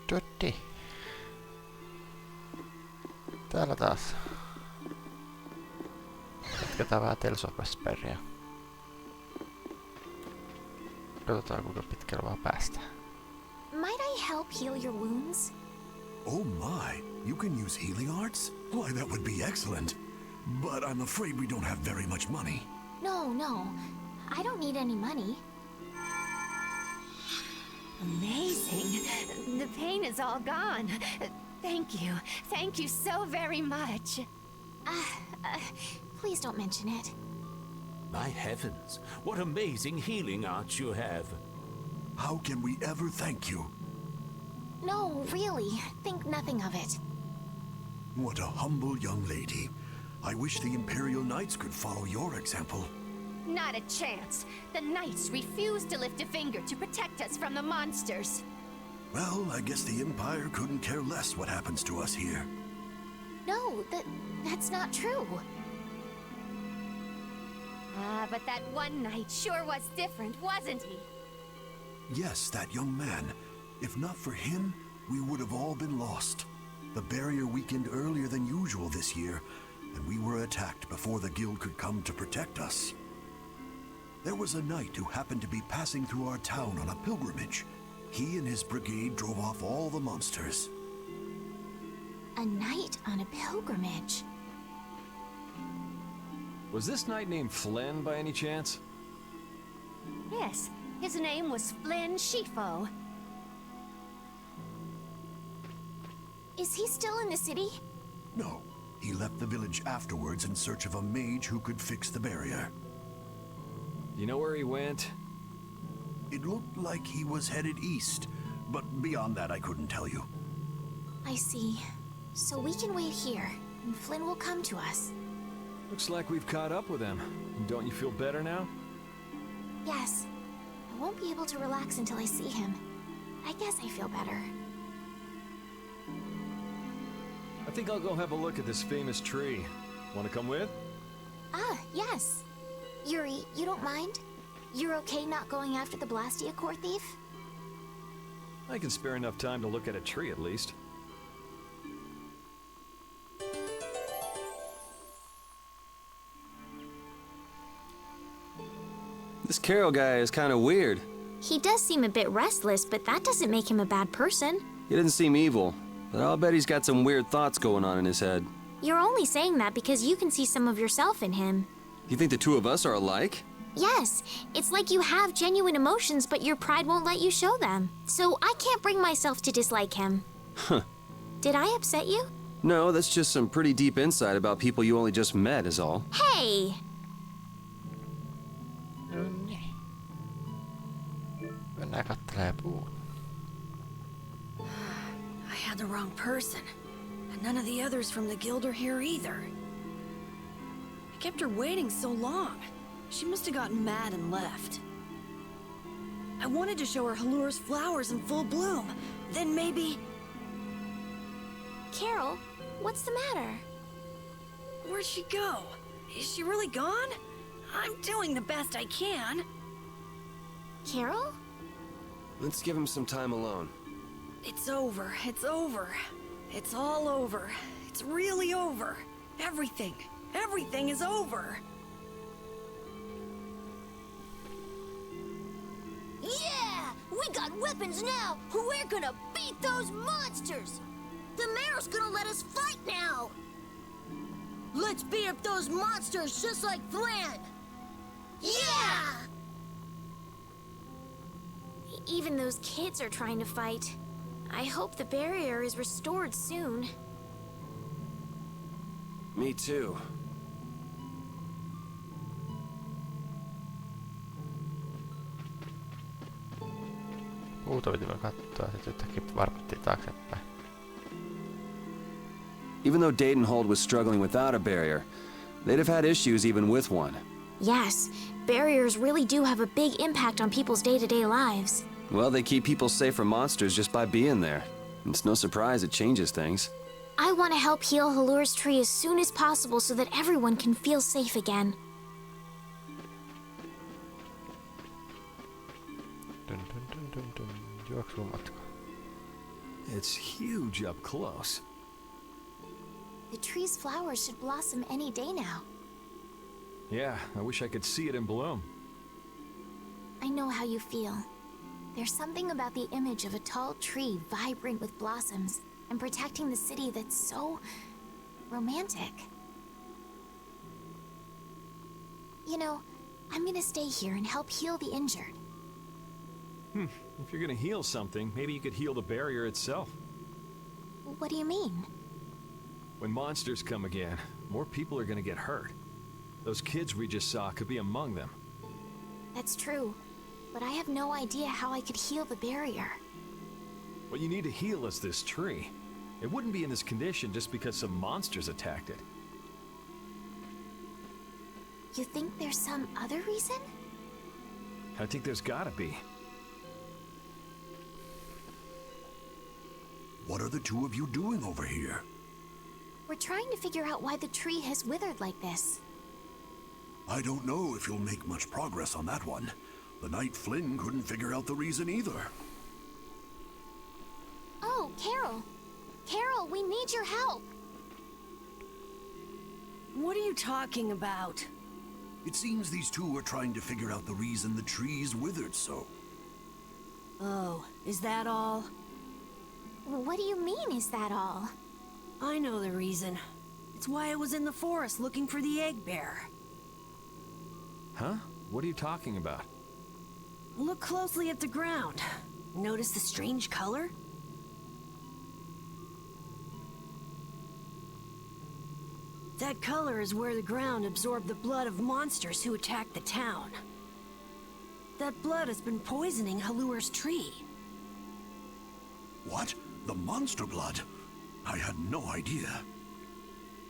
Tutti. Täällä taas. Jatketaan vähän Tales of Vesperia. Katsotaan kuinka pitkällä vaan päästään. Might I help heal your wounds? Oh my, you can use healing arts? Why, that would be excellent. But I'm afraid we don't have very much money. No. I don't need any money. Amazing. The pain is all gone. Thank you. Thank you so very much. Please don't mention it. My heavens, what amazing healing arts you have. How can we ever thank you? No, really. Think nothing of it. What a humble young lady. I wish the Imperial Knights could follow your example. Not a chance. The Knights refuse to lift a finger to protect us from the monsters. Well, I guess the Empire couldn't care less what happens to us here. No, that's not true. But that one knight sure was different, wasn't he? Yes, that young man. If not for him, we would have all been lost. The barrier weakened earlier than usual this year, and we were attacked before the guild could come to protect us. There was a knight who happened to be passing through our town on a pilgrimage. He and his brigade drove off all the monsters. A knight on a pilgrimage. Was this knight named Flynn by any chance? Yes, his name was Flynn Shifo. Is he still in the city? No, he left the village afterwards in search of a mage who could fix the barrier. You know where he went? It looked like he was headed east, but beyond that I couldn't tell you. I see. So we can wait here, and Flynn will come to us. Looks like we've caught up with him. Don't you feel better now? Yes. I won't be able to relax until I see him. I guess I feel better. I think I'll go have a look at this famous tree. Want to come with? Yes. Yuri, you don't mind? You're okay not going after the Blastia core thief? I can spare enough time to look at a tree at least. This Carol guy is kind of weird. He does seem a bit restless, but that doesn't make him a bad person. He doesn't seem evil, but I'll bet he's got some weird thoughts going on in his head. You're only saying that because you can see some of yourself in him. You think the two of us are alike? Yes, it's like you have genuine emotions, but your pride won't let you show them. So I can't bring myself to dislike him. Huh. Did I upset you? No, that's just some pretty deep insight about people you only just met is all. Hey! No niin. Mennään kattelee puut. I had the wrong person. And none of the others from the guild are here either. I kept her waiting so long. She must have gotten mad and left. I wanted to show her Halur's flowers in full bloom. Then maybe... Carol, what's the matter? Where'd she go? Is she really gone? I'm doing the best I can. Carol? Let's give him some time alone. It's over. It's over. It's all over. It's really over. Everything. Everything is over. Yeah! We got weapons now! We're gonna beat those monsters! The mayor's gonna let us fight now! Let's beat up those monsters just like Flynn! Yeah! Even those kids are trying to fight. I hope the barrier is restored soon. Me too. Puuta piti katsoa, ja sitten yhtäkkiä varpattiin taaksepäin. Even though Dadenhold was struggling without a barrier, they'd have had issues even with one. Yes, barriers really do have a big impact on people's day-to-day lives. Well, they keep people safe from monsters just by being there. It's no surprise it changes things. I want to help heal Halur's tree as soon as possible so that everyone can feel safe again. Juoksumatka. It's huge up close. The tree's flowers should blossom any day now. Yeah, I wish I could see it in bloom. I know how you feel. There's something about the image of a tall tree vibrant with blossoms and protecting the city that's so romantic. You know, I'm gonna stay here and help heal the injured. If you're gonna heal something, maybe you could heal the barrier itself. What do you mean? When monsters come again, more people are gonna get hurt. Those kids we just saw could be among them. That's true, but I have no idea how I could heal the barrier. What you need to heal is this tree. It wouldn't be in this condition just because some monsters attacked it. You think there's some other reason? I think there's gotta be. What are the two of you doing over here? We're trying to figure out why the tree has withered like this. I don't know if you'll make much progress on that one. The Knight Flynn couldn't figure out the reason either. Oh, Carol! Carol, we need your help! What are you talking about? It seems these two are trying to figure out the reason the trees withered so. Oh, is that all? What do you mean, is that all? I know the reason. It's why I was in the forest looking for the egg bear. Huh? What are you talking about? Look closely at the ground. Notice the strange color? That color is where the ground absorbed the blood of monsters who attacked the town. That blood has been poisoning Halur's tree. What? The monster blood? I had no idea.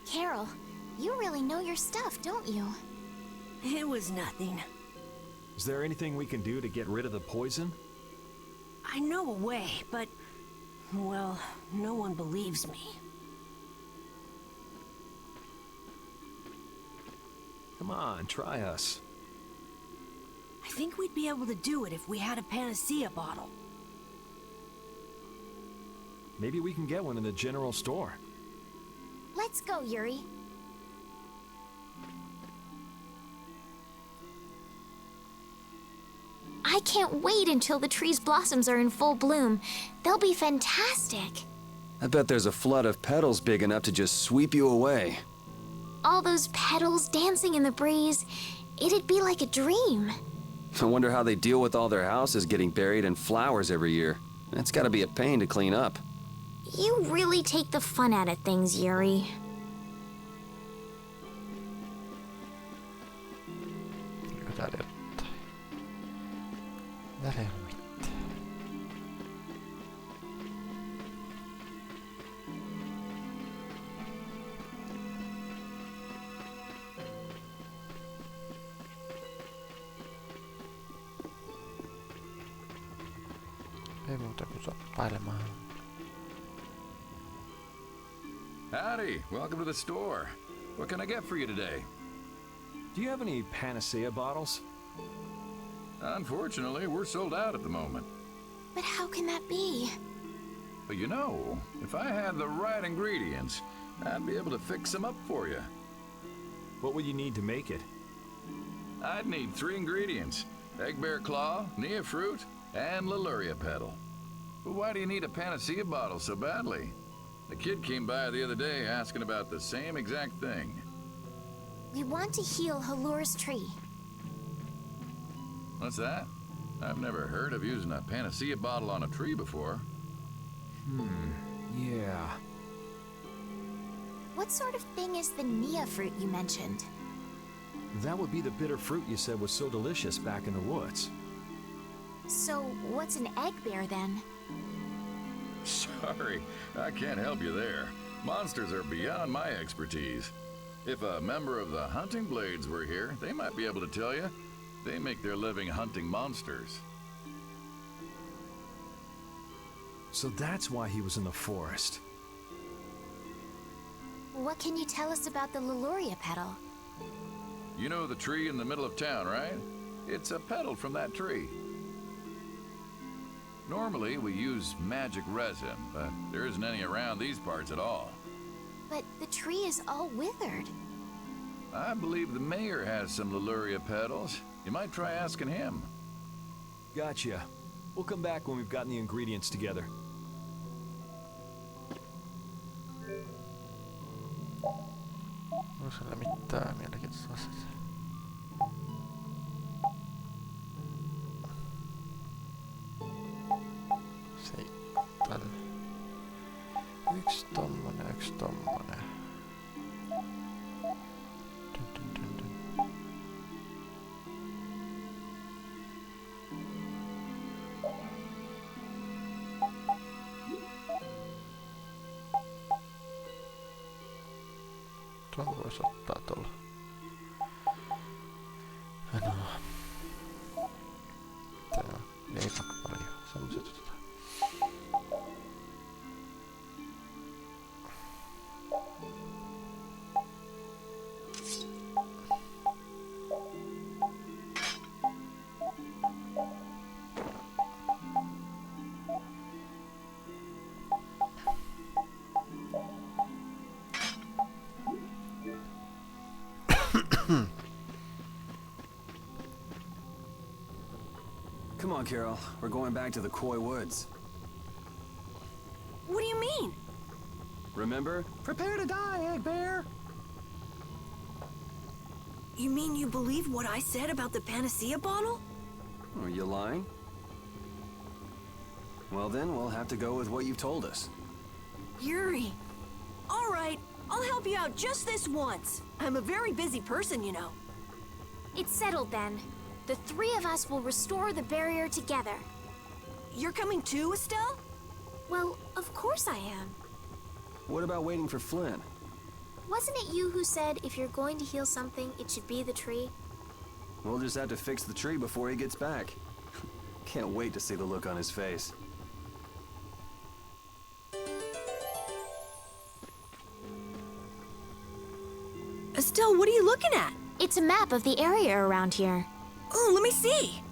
Carol, you really know your stuff, don't you? It was nothing. Is there anything we can do to get rid of the poison? I know a way, but... well, no one believes me. Come on, try us. I think we'd be able to do it if we had a panacea bottle. Maybe we can get one in the general store. Let's go, Yuri. I can't wait until the tree's blossoms are in full bloom. They'll be fantastic. I bet there's a flood of petals big enough to just sweep you away. All those petals dancing in the breeze. It'd be like a dream. I wonder how they deal with all their houses getting buried in flowers every year. It's gotta be a pain to clean up. You really take the fun out of things, Yuri. Täällä jotain. Täällä ei ole mitään. Ei muuta kuin soppailemaan. Howdy, welcome to the store. What can I get for you today? Do you have any panacea bottles? Unfortunately, we're sold out at the moment. But how can that be? But you know, if I had the right ingredients, I'd be able to fix them up for you. What would you need to make it? I'd need 3 ingredients: egg bear claw, nia fruit, and Leluria petal. But why do you need a panacea bottle so badly? The kid came by the other day asking about the same exact thing. We want to heal Halur's tree. What's that? I've never heard of using a panacea bottle on a tree before. Yeah. What sort of thing is the nia fruit you mentioned? That would be the bitter fruit you said was so delicious back in the woods. So, what's an egg bear then? Sorry, I can't help you there. Monsters are beyond my expertise. If a member of the Hunting Blades were here, they might be able to tell you. They make their living hunting monsters. So that's why he was in the forest. What can you tell us about the Leluria petal? You know the tree in the middle of town, right? It's a petal from that tree. Normally, we use magic resin, but there isn't any around these parts at all. But the tree is all withered. I believe the mayor has some Leluria petals. You might try asking him. Gotcha. We'll come back when we've gotten the ingredients together. Onko sillä mitään mielenkiintoista vastata? Sitten. Yksi tommonen. Dun. Tuon voisi ottaa tuolla. No. Tää ei paljon. Semmoset otetaan. Come on, Carol. We're going back to the Koi Woods. What do you mean? Remember? Prepare to die, Egg Bear! You mean you believe what I said about the panacea bottle? Are you lying? Well then, we'll have to go with what you've told us. Yuri. All right, I'll help you out just this once. I'm a very busy person, you know. It's settled then. The three of us will restore the barrier together. You're coming too, Estelle? Well, of course I am. What about waiting for Flynn? Wasn't it you who said if you're going to heal something, it should be the tree? We'll just have to fix the tree before he gets back. Can't wait to see the look on his face. Estelle, what are you looking at? It's a map of the area around here. Oh, let me see.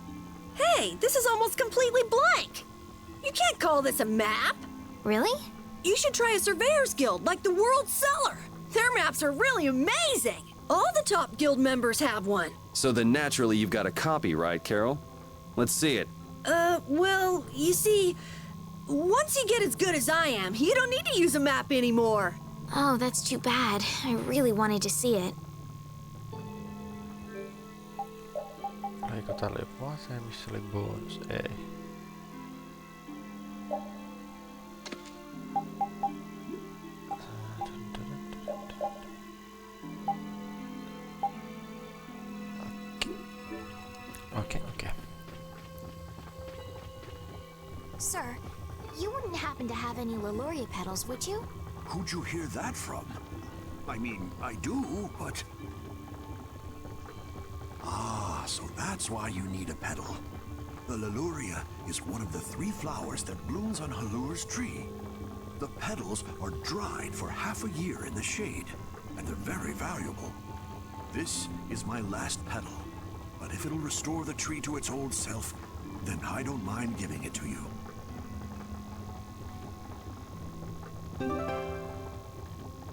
Hey, this is almost completely blank. You can't call this a map. Really? You should try a surveyor's guild like the World Cellar. Their maps are really amazing. All the top guild members have one. So then naturally you've got a copy, right, Carol? Let's see it. Well, you see, once you get as good as I am, you don't need to use a map anymore. Oh, that's too bad. I really wanted to see it. Oliko täällä joku ase, missä oli bonus? Ei. Okay. Sir, you wouldn't happen to have any Leluria petals, would you? Who'd you hear that from? I mean, I do, but... Ah, so that's why you need a petal. The Leluria is one of the 3 flowers that blooms on Halur's tree. The petals are dried for half a year in the shade, and they're very valuable. This is my last petal, but if it'll restore the tree to its old self, then I don't mind giving it to you.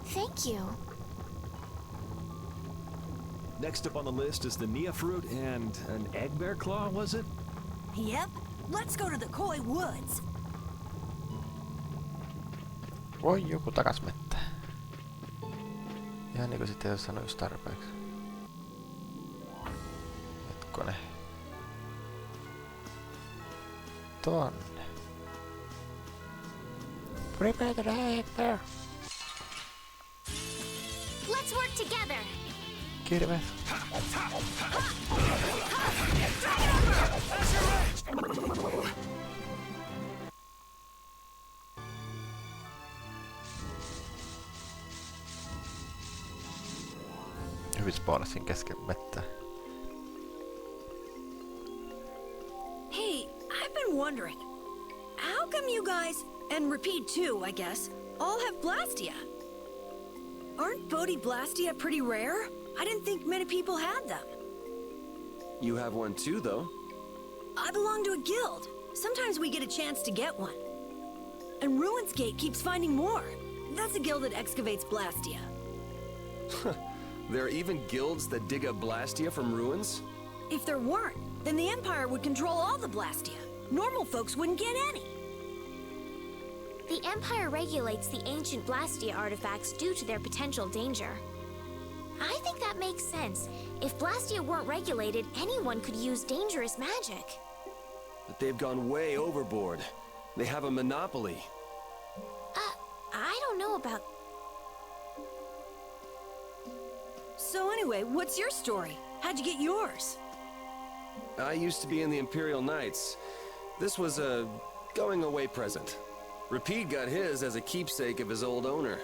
Thank you. Next up on the list is the Nia fruit and an egg bear claw, was it? Yep. Let's go to the Koi Woods. Voi joku takas mettään. Ihan niinku sitten jos sanois tarpeeksi. Hetkonen. Tonne. Prepare the egg bear. Let's work together. Kirves. Hyvin spawnasin kesken mettää. Hey, I've been wondering, how come you guys, and Repeat too, I guess, all have Blastia? Aren't Bodhi Blastia pretty rare? I didn't think many people had them. You have one too, though. I belong to a guild. Sometimes we get a chance to get one. And Ruins Gate keeps finding more. That's a guild that excavates Blastia. There are even guilds that dig up Blastia from ruins? If there weren't, then the Empire would control all the Blastia. Normal folks wouldn't get any. The Empire regulates the ancient Blastia artifacts due to their potential danger. I think that makes sense. If Blastia weren't regulated, anyone could use dangerous magic. But they've gone way overboard. They have a monopoly. I don't know about... So anyway, what's your story? How'd you get yours? I used to be in the Imperial Knights. This was a going-away present. Repeat got his as a keepsake of his old owner.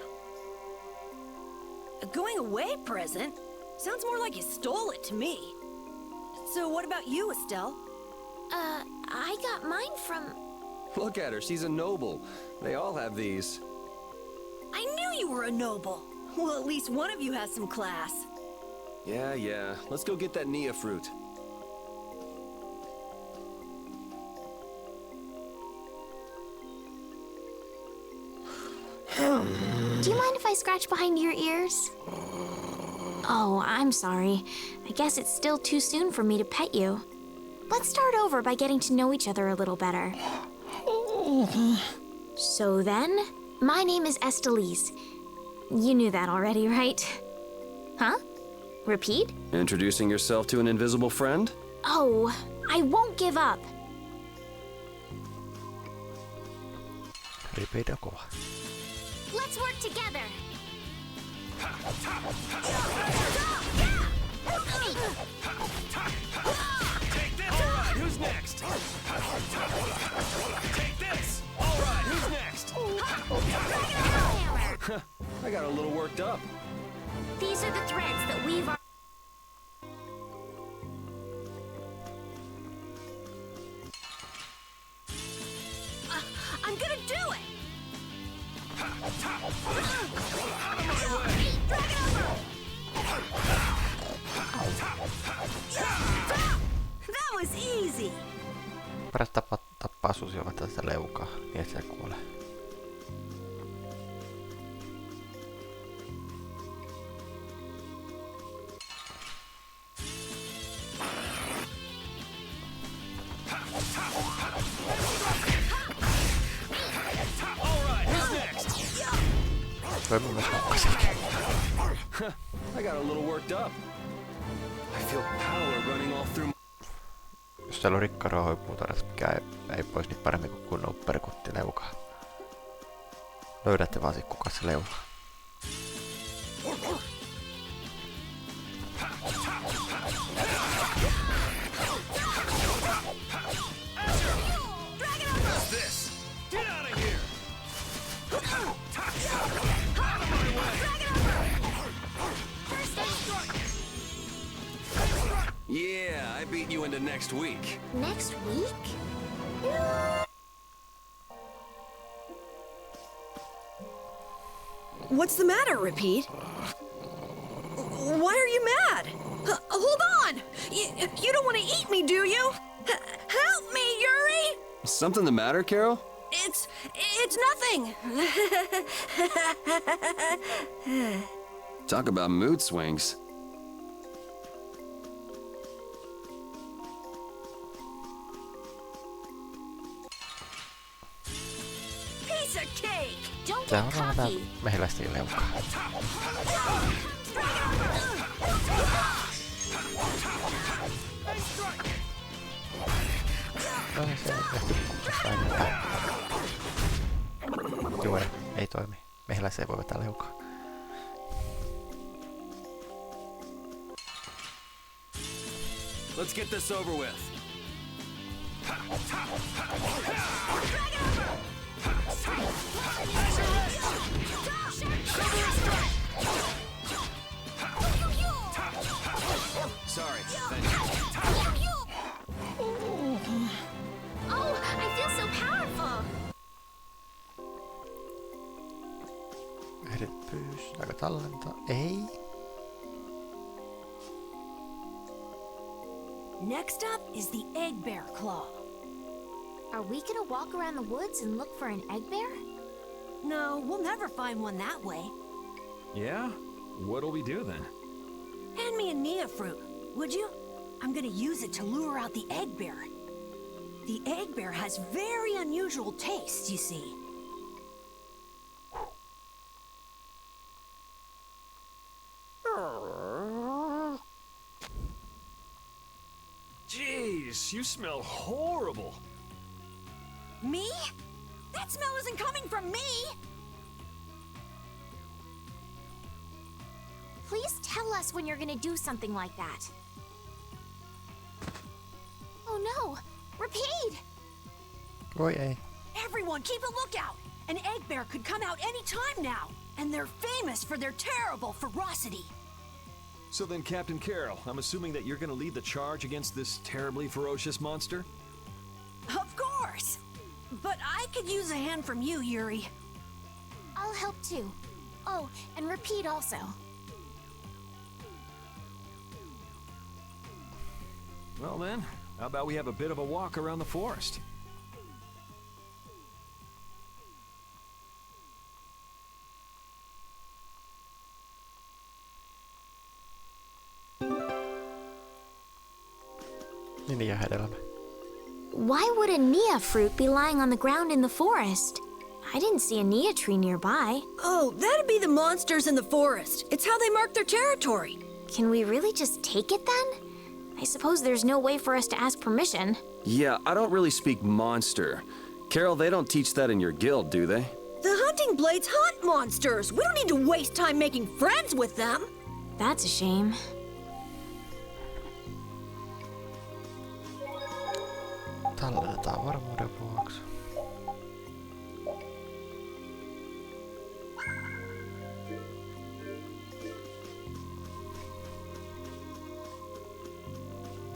A going-away present? Sounds more like you stole it to me. So what about you, Estelle? I got mine from... Look at her, she's a noble. They all have these. I knew you were a noble. Well, at least one of you has some class. Yeah. Let's go get that Nia fruit. Do you mind if I scratch behind your ears? Oh, I'm sorry. I guess it's still too soon for me to pet you. Let's start over by getting to know each other a little better. So then, my name is Estelise. You knew that already, right? Huh? Repeat? Introducing yourself to an invisible friend? Oh, I won't give up. Ripeitä kova. Let's work together. Take this! Alright, who's next? Take this! Alright, who's next? I got a little worked up. These are the threads that weave our... I'm gonna do it! That was easy! Paras tappaa susi ovat tästä leukaa, niin et se kuole. I got a little worked up. I feel power running all through. Jos täällä on rikkaruohoi puutarjat, mikä ei pois niin paremmin kuin kunnon upperkutti leukaa. Löydätte vaan sit kuka se leukaa. Yeah, I beat you into next week. Next week? What's the matter, Repeat? Why are you mad? Hold on! You don't want to eat me, do you? Help me, Yuri! Something the matter, Carol? It's nothing. Talk about mood swings. Piece of cake. Don't Tää get on vähän cocky. mehiläisten leukaa. No se on tehty aina. Joo, ei toimi. Mehiläisiä ei voi vetää leukaa. Let's get this over with. Sorry. Thank you. Oh, I feel so powerful. Ehdit pyystääkö tallentaa? Ei. Next up is the egg bear claw. Are we gonna walk around the woods and look for an egg bear? No, we'll never find one that way. Yeah? What'll we do then? Hand me a Nia fruit, would you? I'm gonna use it to lure out the egg bear. The egg bear has very unusual tastes, you see. Jeez, you smell horrible. Me? That smell isn't coming from me! Please tell us when you're gonna do something like that. Oh no! Repeat! Oi ei. Everyone, keep a lookout! An egg bear could come out any time now, and they're famous for their terrible ferocity. So then, Captain Carroll, I'm assuming that you're gonna lead the charge against this terribly ferocious monster? Of course! But I could use a hand from you, Yuri. I'll help too. Oh, and Repeat also. Well then, how about we have a bit of a walk around the forest? Ninjahedelmä. Why would a Nia fruit be lying on the ground in the forest? I didn't see a Nia tree nearby. Oh, that'd be the monsters in the forest. It's how they mark their territory. Can we really just take it then? I suppose there's no way for us to ask permission. Yeah, I don't really speak monster. Carol, they don't teach that in your guild, do they? The hunting blades hunt monsters. We don't need to waste time making friends with them. That's a shame. Tallennetaan varmuuden vuoksi.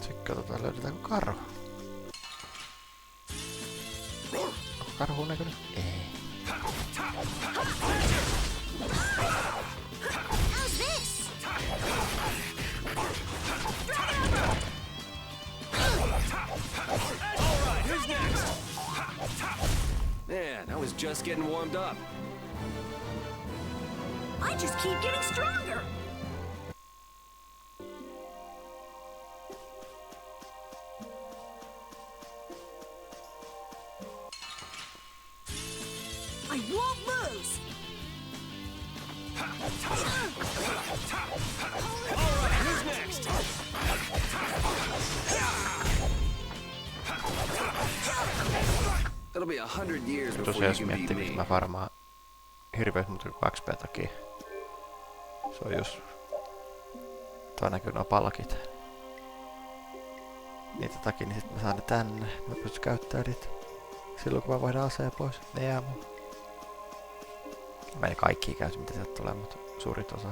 Sitten katsotaan löydetäänkö karhu. Onko karhun näköinen? Ei. How's this? Man, I was just getting warmed up. I just keep getting stronger. I won't lose. Who's next? It'll be 100 years before Tosiaan you jos can beat miettii, miksi me. mä varmaan hirveät muuta kuin 2 takia. Se on jos tuo näkyy nuo palkit. Niitä takia, niin sit mä saan ne tänne. Mä pystyn käyttämään niitä silloin kun mä vaihdan aseen pois. Ne jää mulle. Mä en kaikki käytä mitä sieltä tulee, mutta suurit osa.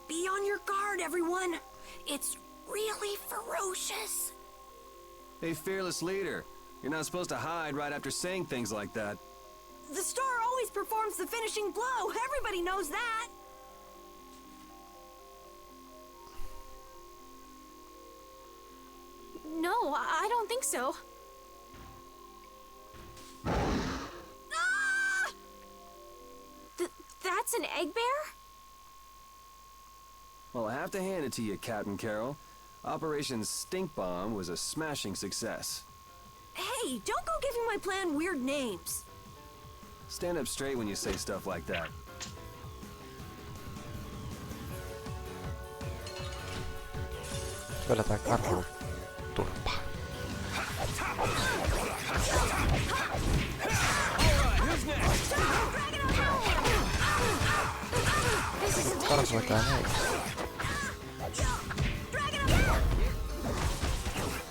Be on your guard, everyone. It's really ferocious. Hey, fearless leader. You're not supposed to hide right after saying things like that. The star always performs the finishing blow. Everybody knows that. No, I don't think so. Ah! That's an egg bear? Well, I have to hand it to you, Captain Carroll. Operation Stink Bomb was a smashing success. Hey, don't go giving my plan weird names. Stand up straight when you say stuff like that. Vedetään karhu turpaa. Karhu vetää näin.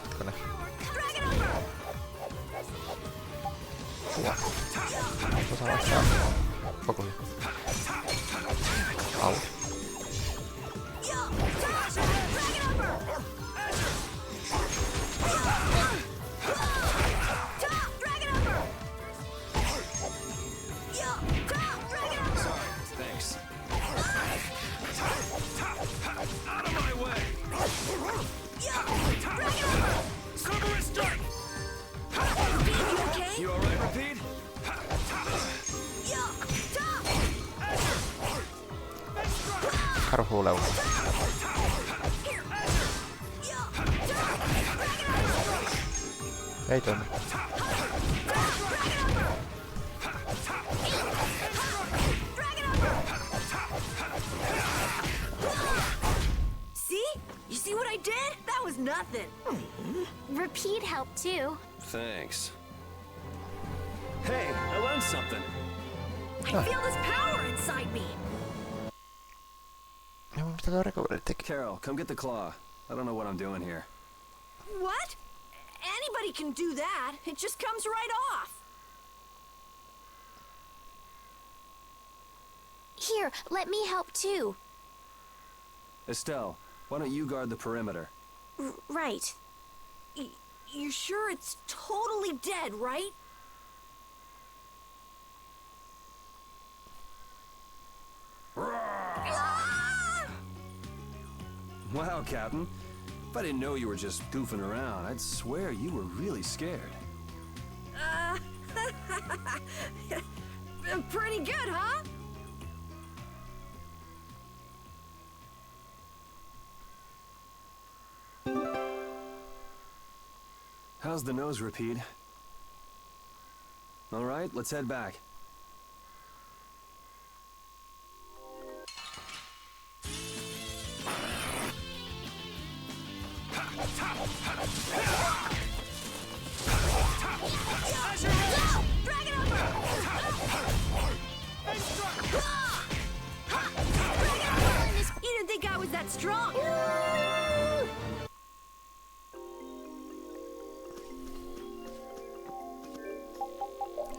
Hetkone. Tuossa laittaa koko hyvin. Au. Thanks. karhuleu. Ei toimi. See? You see what I did? That was nothing. Repeat helped too. Thanks. Hey, I learned something. I feel this power inside me. Ja mitä tuo recovery teki? Carol, come get the claw. I don't know what I'm doing here. What? Anybody can do that. It just comes right off. Here, let me help too. Estelle, why don't you guard the perimeter? Right. You're sure it's totally dead, right? Wow, Captain. If I didn't know you were just goofing around, I'd swear you were really scared. Pretty good, huh? How's the nose, Repeat? All right, let's head back. You didn't think I was that strong.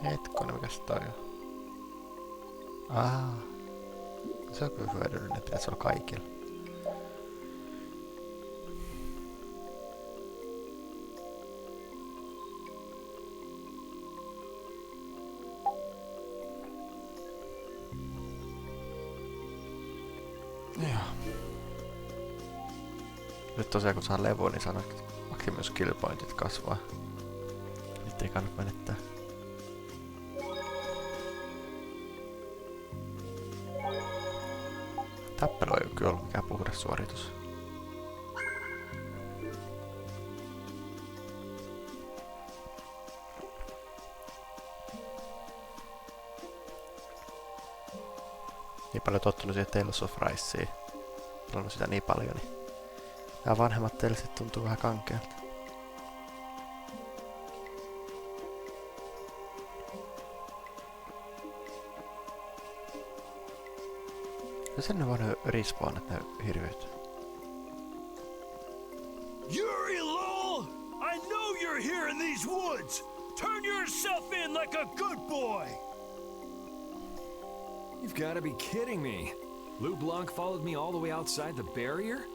Hetkonen, mikäs toi on? Se on kyllä hyödyllinen, pitäisi olla kaikilla. Joo. Nyt tosiaan kun saa levoa, niin saa maksimus skill pointit kasvaa. Nyt ei kannata menettää. Tappelu ei kyllä ollut mikään puhdas suoritus. Niin paljon tottunut siihen Tales of Riseen. Pelannut sitä niin paljon, niin nämä vanhemmat Talesit tuntuu vähän kankealta. Ja sen ne vaan respawnat nää hirviöt. Yuri lol! I know you're here in these woods! Turn yourself in like a good boy! You've got to be kidding me. Lou Blanc followed me all the way outside the barrier?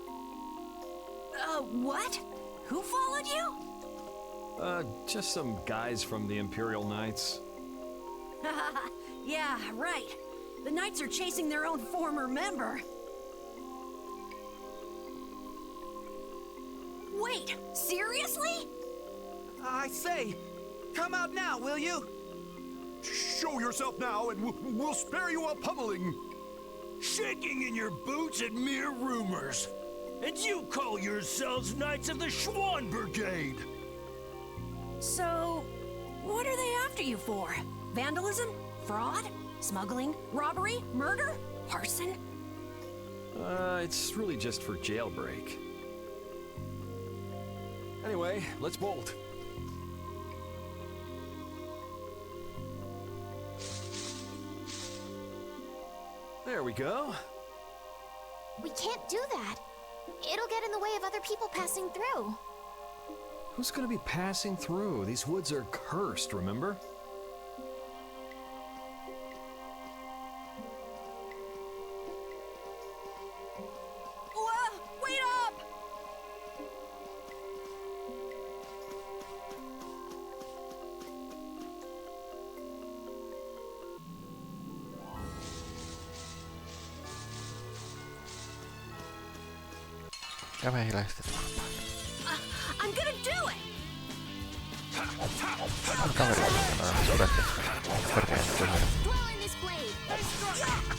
What? Who followed you? Just some guys from the Imperial Knights. Yeah, right. The Knights are chasing their own former member. Wait, seriously? I say, come out now, will you? Show yourself now and we'll spare you a pummeling. Shaking in your boots at mere rumors. And you call yourselves Knights of the Schwann Brigade. So, what are they after you for? Vandalism? Fraud? Smuggling? Robbery? Murder? Arson? It's really just for jailbreak. Anyway, let's bolt. There we go. We can't do that. It'll get in the way of other people passing through. Who's gonna be passing through? These woods are cursed, remember? Whoa, wait up! Käve hiljaisesti. I'm gonna do it! Kaveri on sudet ja perkeen tyhjä. Blow in this blade.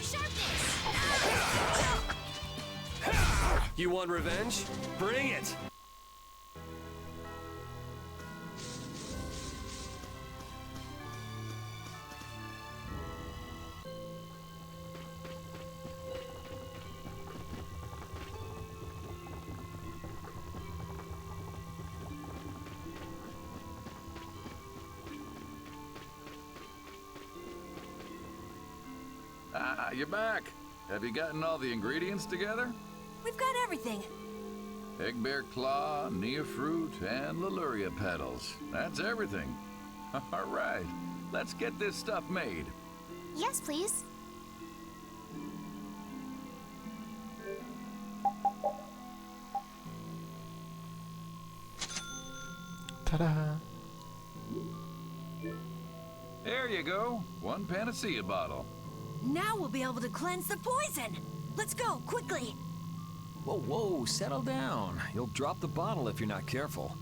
Sharpness. You want revenge? Bring it! Ah, you're back. Have you gotten all the ingredients together? We've got everything. Egg bear claw, Nia fruit, and Leluria petals. That's everything. All right, let's get this stuff made. Yes, please. Ta-da! There you go. One panacea bottle. Now we'll be able to cleanse the poison. Let's go, quickly. Whoa, whoa, settle down. You'll drop the bottle if you're not careful.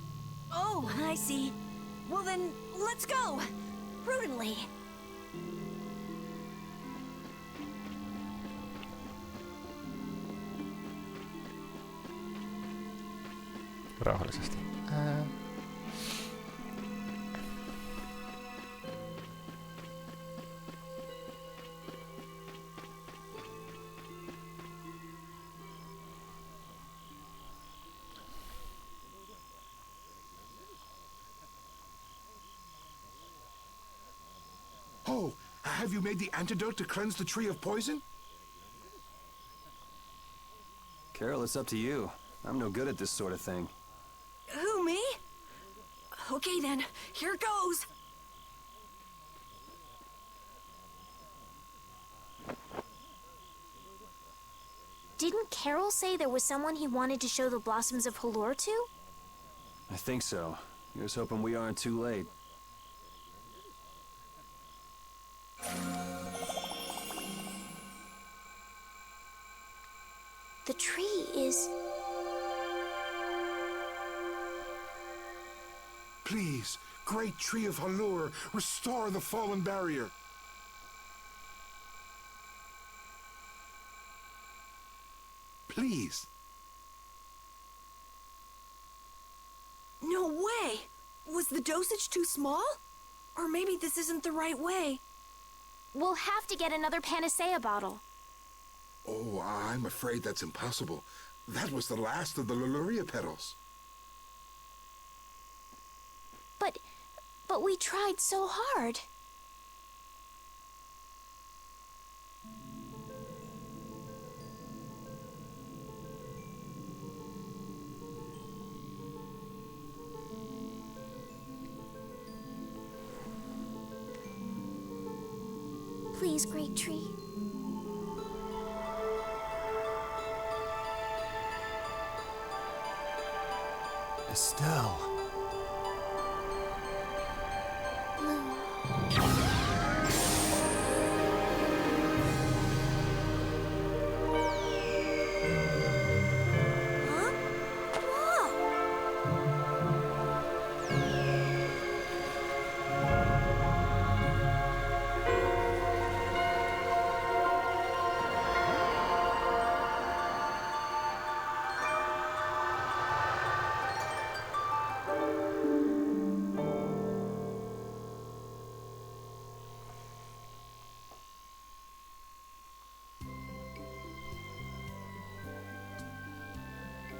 Oh, I see. Well then, let's go. Prudently. Rauhallisesti. Oh, have you made the antidote to cleanse the tree of poison? Carol, it's up to you. I'm no good at this sort of thing. Who, me? Okay then, here goes. Didn't Carol say there was someone he wanted to show the blossoms of Halor to? I think so. Here's hoping we aren't too late. The tree is... Please, great tree of Halur, restore the fallen barrier. Please. No way! Was the dosage too small? Or maybe this isn't the right way. We'll have to get another panacea bottle. Oh, I'm afraid that's impossible. That was the last of the Leluria petals. But we tried so hard. Please, great tree. Estelle.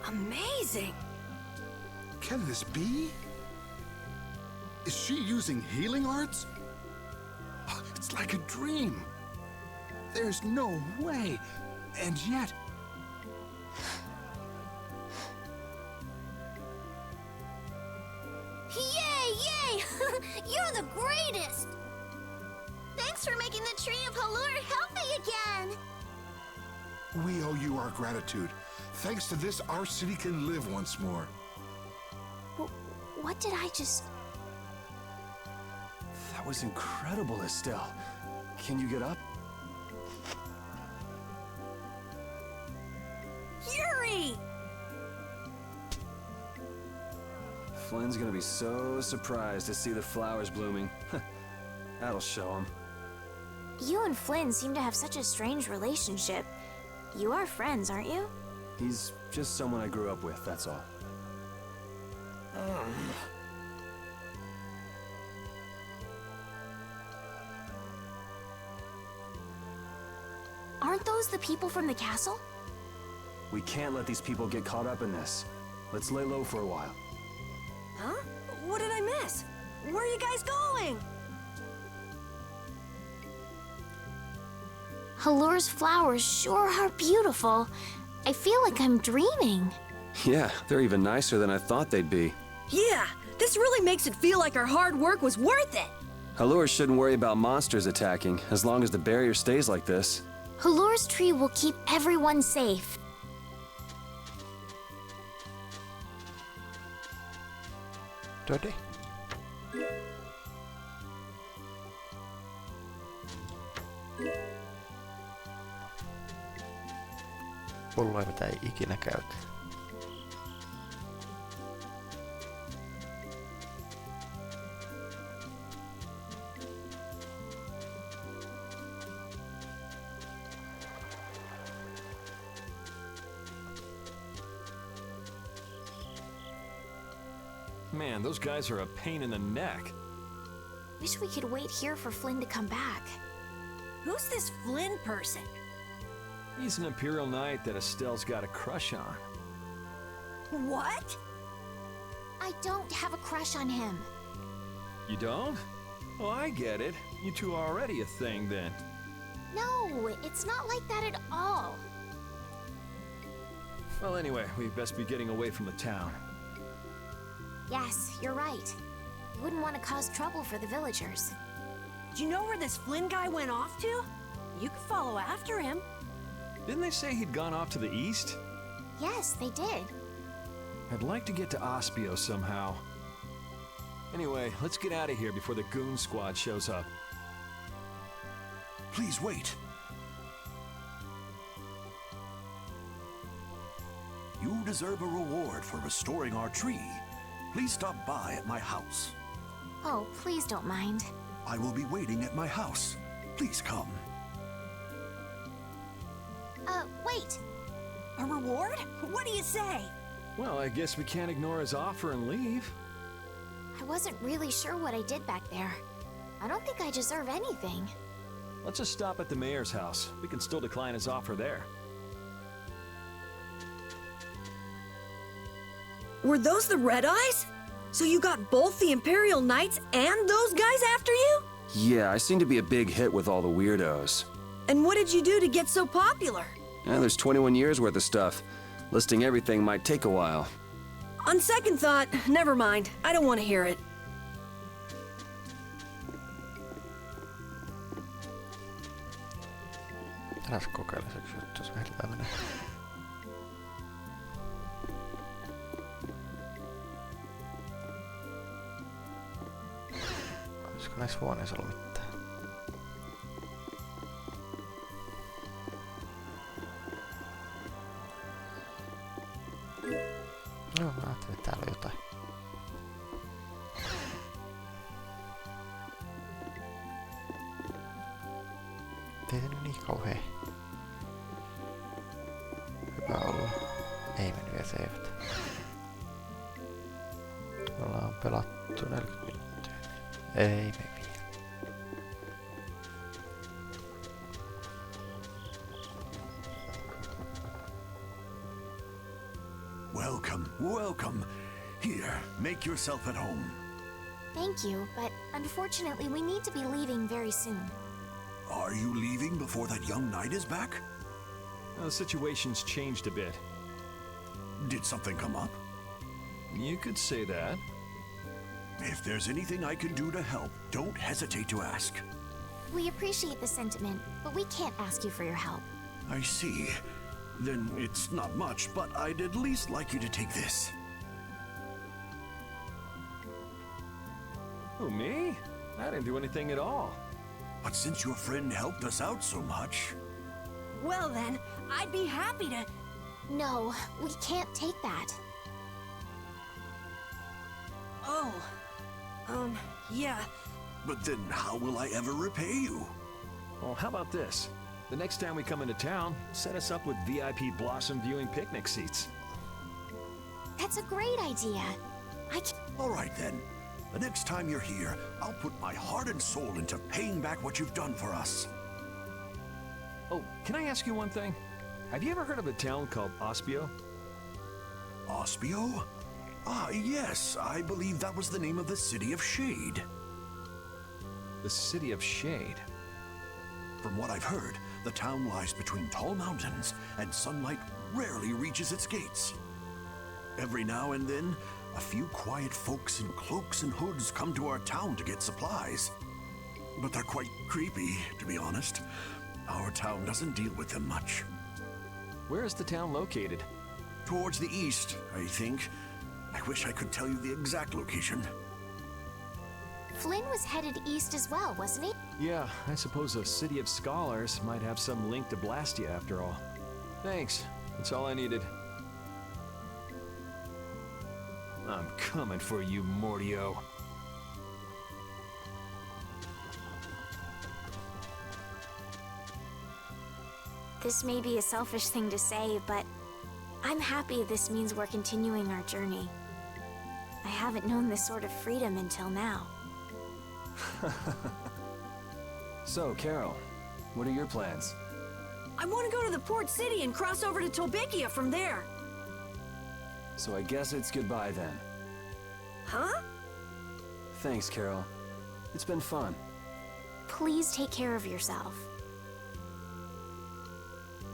Amazing! Can this be? Is she using healing arts? It's like a dream. There's no way. And yet... Yay, yay! You're the greatest! Thanks for making the tree of Halur healthy again! We owe you our gratitude. Thanks to this, our city can live once more. What did I just... That was incredible, Estelle. Can you get up? Yuri! Flynn's gonna be so surprised to see the flowers blooming. That'll show him. You and Flynn seem to have such a strange relationship. You are friends, aren't you? He's just someone I grew up with, that's all. Aren't those the people from the castle? We can't let these people get caught up in this. Let's lay low for a while. Huh? What did I miss? Where are you guys going? Hallure's flowers sure are beautiful. I feel like I'm dreaming. Yeah, they're even nicer than I thought they'd be. Yeah, this really makes it feel like our hard work was worth it. Halure shouldn't worry about monsters attacking, as long as the barrier stays like this. Hallure's tree will keep everyone safe. Dodi. Pulloja mitä ei ikinä käytä. Man, those guys are a pain in the neck. Wish we could wait here for Flynn to come back. Who's this Flynn person? He's an Imperial Knight that Estelle's got a crush on. What? I don't have a crush on him. You don't? Oh, I get it. You two are already a thing then. No, it's not like that at all. Well, anyway, we best be getting away from the town. Yes, you're right. You wouldn't want to cause trouble for the villagers. Do you know where this Flynn guy went off to? You could follow after him. Didn't they say he'd gone off to the east? Yes, they did. I'd like to get to Ospio somehow. Anyway, let's get out of here before the goon squad shows up. Please wait. You deserve a reward for restoring our tree. Please stop by at my house. Oh, please don't mind. I will be waiting at my house. Please come. Wait. A reward? What do you say? Well, I guess we can't ignore his offer and leave. I wasn't really sure what I did back there. I don't think I deserve anything. Let's just stop at the mayor's house. We can still decline his offer there. Were those the Red Eyes? So you got both the Imperial Knights and those guys after you? Yeah, I seem to be a big hit with all the weirdos. And what did you do to get so popular? There's 21 years worth of stuff. Listing everything might take a while. On second thought, never mind. I don't want to hear it. Tänäs kokeelliseksi juttu, lähdetään mennä. Olisiko näissä huoneissa ollut mitään? Joo, mä ajattelin, että täällä on jotain. Ei se nyt niin kauhea hyvä ollut. Ei mennyt vielä seivätä. Ollaan pelattu 40 minuuttia. Ei me vielä. Welcome, welcome. Here, make yourself at home. Thank you, but unfortunately we need to be leaving very soon. Are you leaving before that young knight is back? The situation's changed a bit. Did something come up? You could say that. If there's anything I can do to help, don't hesitate to ask. We appreciate the sentiment, but we can't ask you for your help. I see. Then it's not much, but I'd at least like you to take this. Who, me? I didn't do anything at all. But since your friend helped us out so much... Well then, I'd be happy to... No, we can't take that. Oh. Yeah. But then how will I ever repay you? Well, how about this? The next time we come into town, set us up with VIP blossom viewing picnic seats. That's a great idea. All right then. The next time you're here, I'll put my heart and soul into paying back what you've done for us. Oh, can I ask you one thing? Have you ever heard of a town called Ospio? Ospio? Ah, yes. I believe that was the name of the City of Shade. The City of Shade? From what I've heard, the town lies between tall mountains, and sunlight rarely reaches its gates. Every now and then, a few quiet folks in cloaks and hoods come to our town to get supplies. But they're quite creepy, to be honest. Our town doesn't deal with them much. Where is the town located? Towards the east, I think. I wish I could tell you the exact location. Flynn was headed east as well, wasn't he? Yeah, I suppose a City of Scholars might have some link to Blastia after all. Thanks. That's all I needed. I'm coming for you, Mortio. This may be a selfish thing to say, but I'm happy this means we're continuing our journey. I haven't known this sort of freedom until now. So, Carol, what are your plans? I want to go to the port city and cross over to Tolbikia from there. So I guess it's goodbye then. Huh? Thanks, Carol. It's been fun. Please take care of yourself.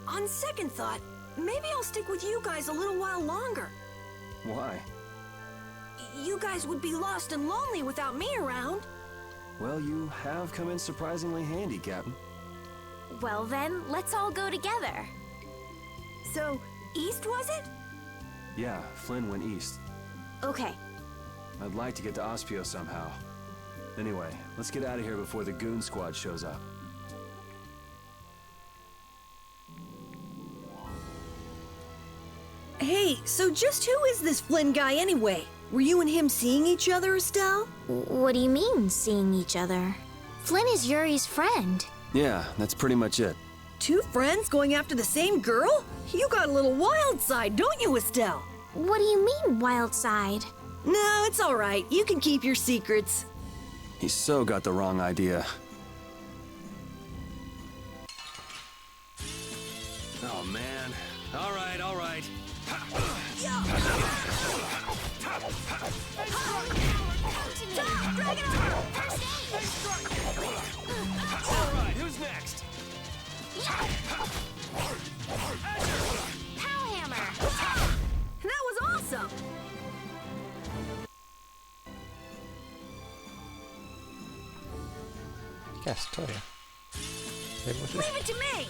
On second thought, maybe I'll stick with you guys a little while longer. Why? You guys would be lost and lonely without me around. Well, you have come in surprisingly handy, Captain. Well then, let's all go together. So, east was it? Yeah, Flynn went east. Okay. I'd like to get to Ospio somehow. Anyway, let's get out of here before the goon squad shows up. Hey, so just who is this Flynn guy anyway? Were you and him seeing each other, Estelle? What do you mean, seeing each other? Flynn is Yuri's friend. Yeah, that's pretty much it. Two friends going after the same girl? You got a little wild side, don't you, Estelle? What do you mean, wild side? No, it's all right. You can keep your secrets. He's so got the wrong idea. Oh, man. All right, all right. All right, who's next? Pow hammer! That was awesome! Mikäs toi on? Ei mun Leave it to me!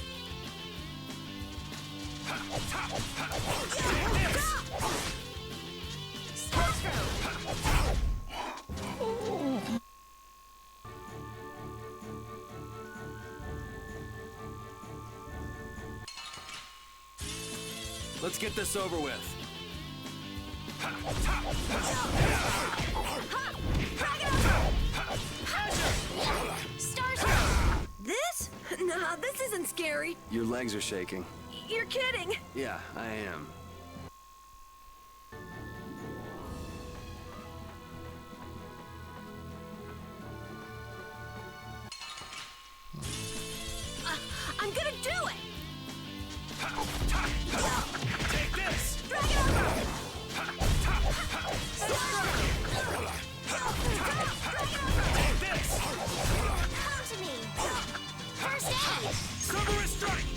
Let's get this over with. This? Nah, this isn't scary. Your legs are shaking. You're kidding. Yeah, I am. I'm gonna do it! Take this! Drag it over! Take this! Come to me! First aid! Silver strike!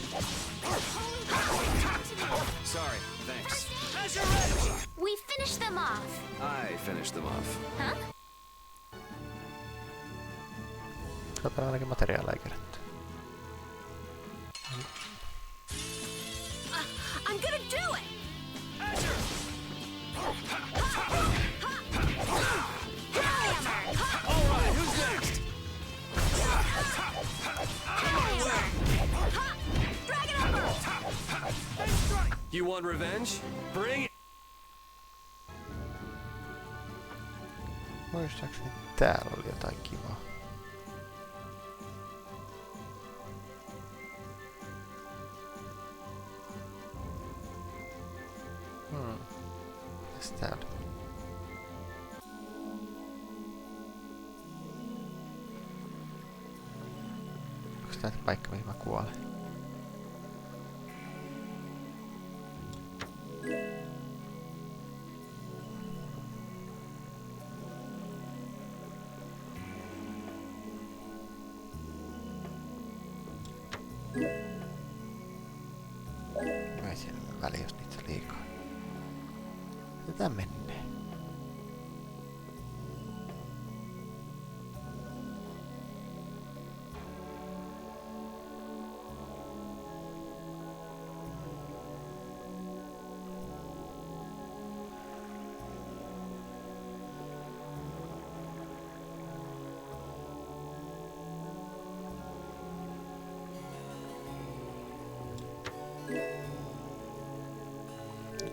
Come to me! Sorry, thanks. Measure edge! We finished them off! I finished them off. Huh? Saadaan ainakin materiaaleja kerättyä. I'm gonna do it! All right, who's next? Drag it over! You want revenge? Bring it! Muistaakseni täällä oli jotain kivaa. tää oli? Onks tää paikka, mihin mä kuolen? Ei siinä ole väliä, jos niitä on liikaa. Tätä menee.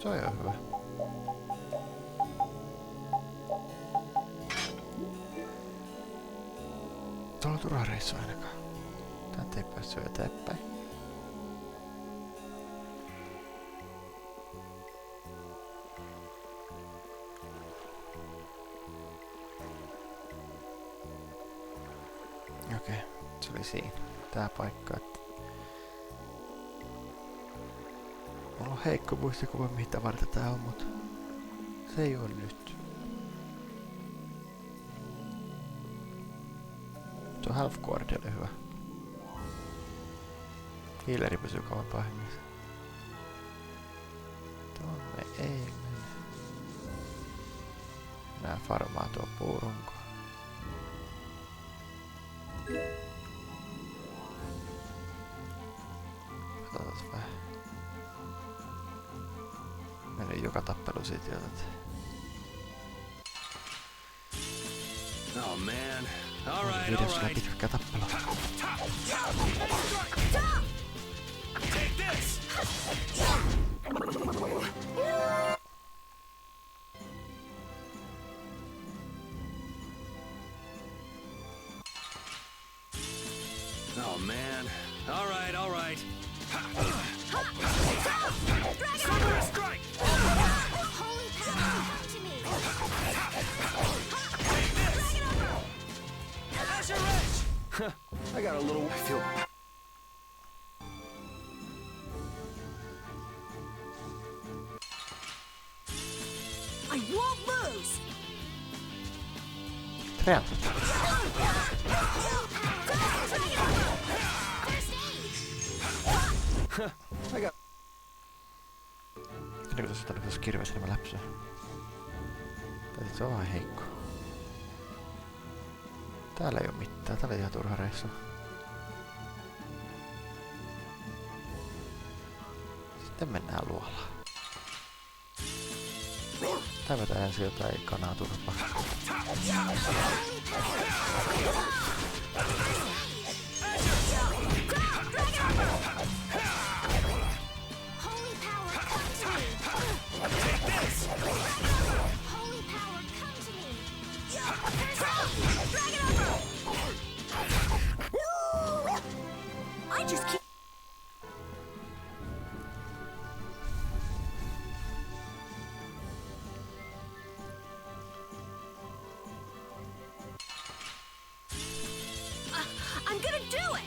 Se on ihan hyvä. Tuolla turha reissu ainakaan. Täältä ei päässyt eteenpäin. Okei, se oli siinä. Tää paikka, että mulla on heikko muistikuva mitä varten tää on, mutta se ei oo nyt. Se on half quarterille hyvä. Healeri pysyy kauan pahimmissa. Tonne ei mene. Nää farmaa tuo puurunko. Katsotaan vähän. Mene joka tappelu siitä jotat. Oh man. All right, all right. Pitkä tappelu. Take this! Oh man. All right, all right. Super strike! Holy power, come to me! Take this! As your edge! I got a little... I feel... I won't lose! Trean. I got... Ennen kuin tässä tarvitsisi kirveessä enemmän läpsyä. Tai se on vähän heikko. Täällä ei oo mitään, täällä ei ihan turha reissu. Sitten mennään luolaan. Täytetään ensin jotain kanaa turpaa. Holy power, come to me! Take this! Holy power, come to me! Dragon over! I just keep... I'm gonna do it!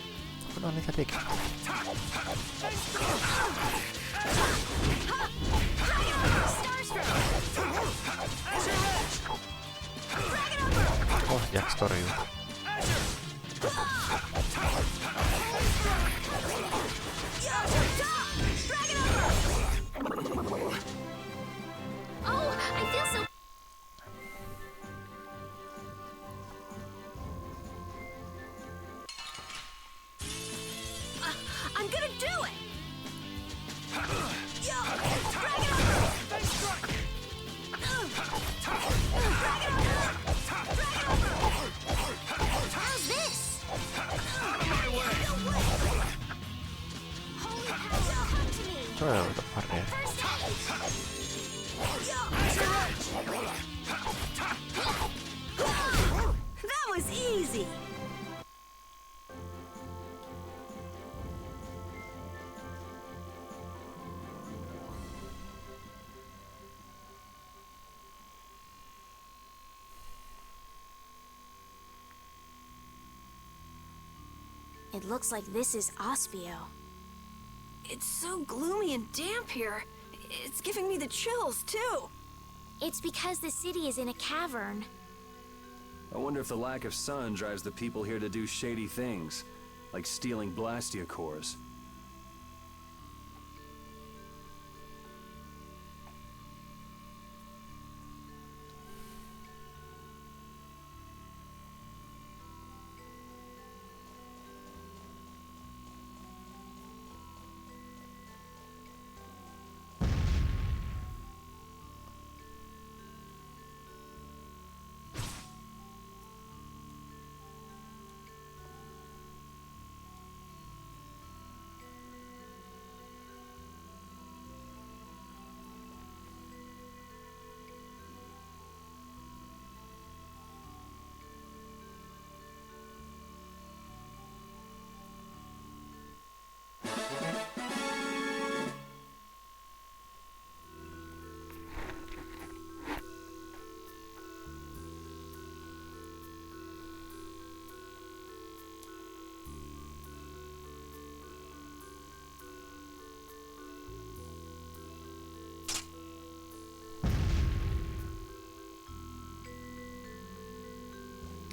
Kun on niitä liikaa. Jaks torjuu. Oh, I feel so... I'm gonna do it! It looks like this is Aspio. It's so gloomy and damp here. It's giving me the chills, too. It's because the city is in a cavern. I wonder if the lack of sun drives the people here to do shady things, like stealing Blastia cores.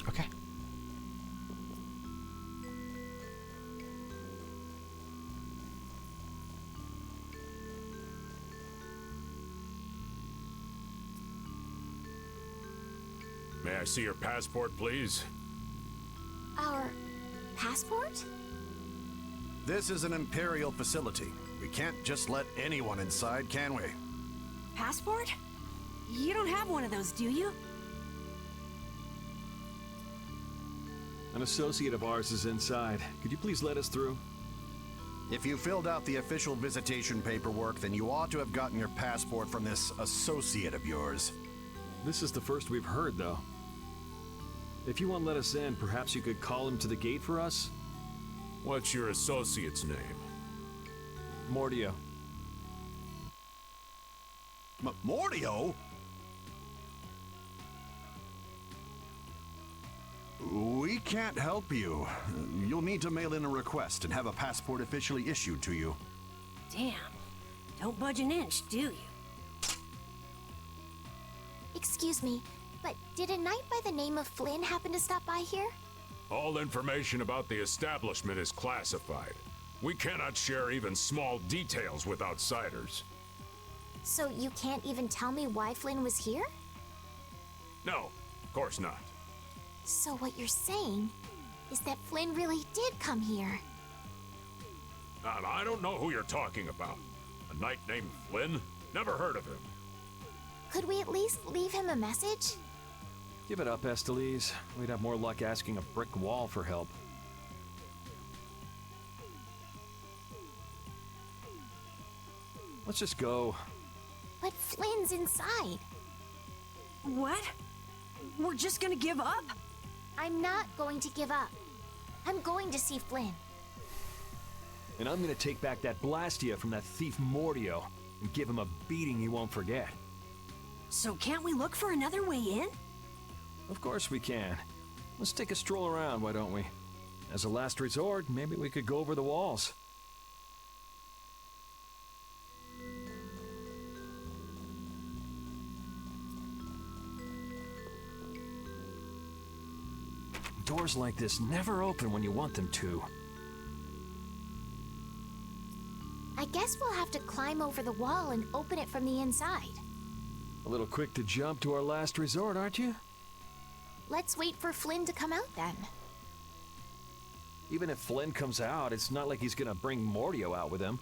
Okay. May I see your passport, please? Our passport? This is an Imperial facility. We can't just let anyone inside, can we? Passport? You don't have one of those, do you? An associate of ours is inside. Could you please let us through? If you filled out the official visitation paperwork, then you ought to have gotten your passport from this associate of yours. This is the first we've heard, though. If you won't let us in, perhaps you could call him to the gate for us? What's your associate's name? Mordio. Mordio? We can't help you. You'll need to mail in a request and have a passport officially issued to you. Damn. Don't budge an inch, do you? Excuse me, but did a knight by the name of Flynn happen to stop by here? All information about the establishment is classified. We cannot share even small details with outsiders. So you can't even tell me why Flynn was here? No, of course not. So what you're saying is that Flynn really did come here. I don't know who you're talking about. A knight named Flynn? Never heard of him. Could we at least leave him a message? Give it up, Estelise. We'd have more luck asking a brick wall for help. Let's just go. But Flynn's inside. What? We're just gonna give up? I'm not going to give up. I'm going to see Flynn. And I'm gonna take back that Blastia from that thief Mordio and give him a beating he won't forget. So can't we look for another way in? Of course we can. Let's take a stroll around, why don't we? As a last resort, maybe we could go over the walls. Doors like this never open when you want them to. I guess we'll have to climb over the wall and open it from the inside. A little quick to jump to our last resort, aren't you? Let's wait for Flynn to come out then. Even if Flynn comes out, it's not like he's gonna bring Mordio out with him.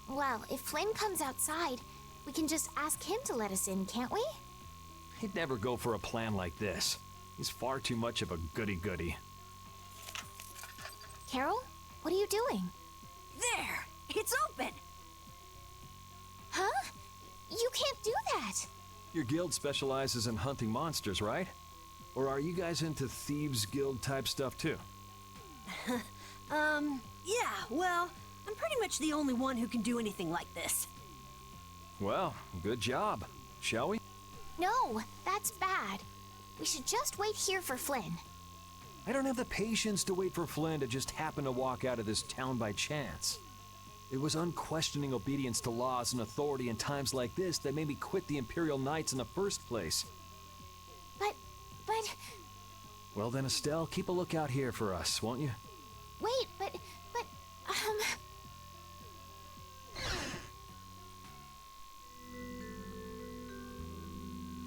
Well, if Flynn comes outside, we can just ask him to let us in, can't we? He'd never go for a plan like this. He's far too much of a goody-goody. Carol, what are you doing? There! It's open! Huh? You can't do that! Your guild specializes in hunting monsters, right? Or are you guys into Thieves Guild type stuff too? Yeah, well, I'm pretty much the only one who can do anything like this. Well, good job. Shall we? No, that's bad. We should just wait here for Flynn. I don't have the patience to wait for Flynn to just happen to walk out of this town by chance. It was unquestioning obedience to laws and authority in times like this that made me quit the Imperial Knights in the first place. But... Well then, Estelle, keep a lookout here for us, won't you? Wait, but...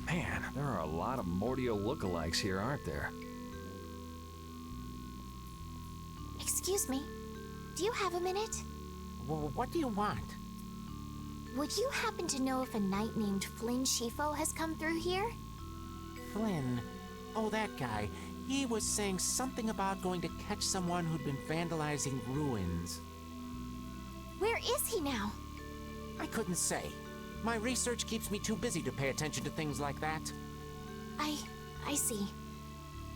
Man, there are a lot of Mordio lookalikes here, aren't there? Excuse me. Do you have a minute? Well, what do you want? Would you happen to know if a knight named Flynn Shifo has come through here? Flynn? Oh, that guy. He was saying something about going to catch someone who'd been vandalizing ruins. Where is he now? I couldn't say. My research keeps me too busy to pay attention to things like that. I see.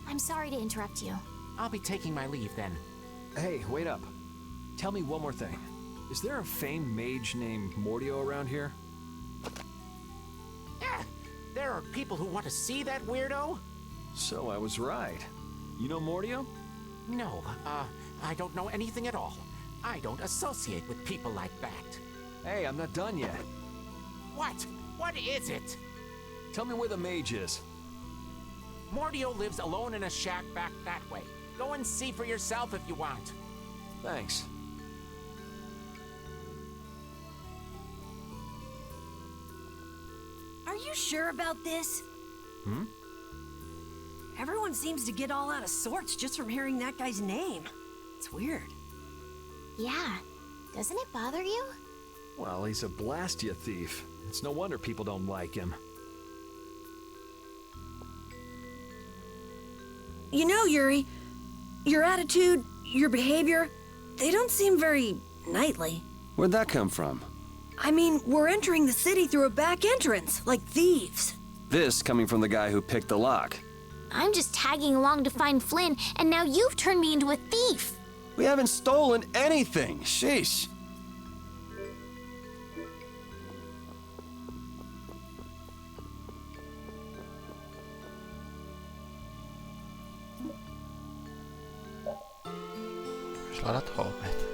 I'm sorry to interrupt you. I'll be taking my leave then. Hey, wait up. Tell me one more thing. Is there a famed mage named Mordio around here? Yeah, there are people who want to see that weirdo? So I was right. You know Mordio? No, I don't know anything at all. I don't associate with people like that. Hey, I'm not done yet. What? What is it? Tell me where the mage is. Mordio lives alone in a shack back that way. Go and see for yourself if you want. Thanks. Are you sure about this? Hmm? Everyone seems to get all out of sorts just from hearing that guy's name. It's weird. Yeah. Doesn't it bother you? Well, he's a Blastia thief. It's no wonder people don't like him. You know, Yuri, your attitude, your behavior, they don't seem very knightly. Where'd that come from? I mean, we're entering the city through a back entrance, like thieves. This coming from the guy who picked the lock. I'm just tagging along to find Flynn, and now you've turned me into a thief. We haven't stolen anything. Sheesh. Jos laitat hopeet.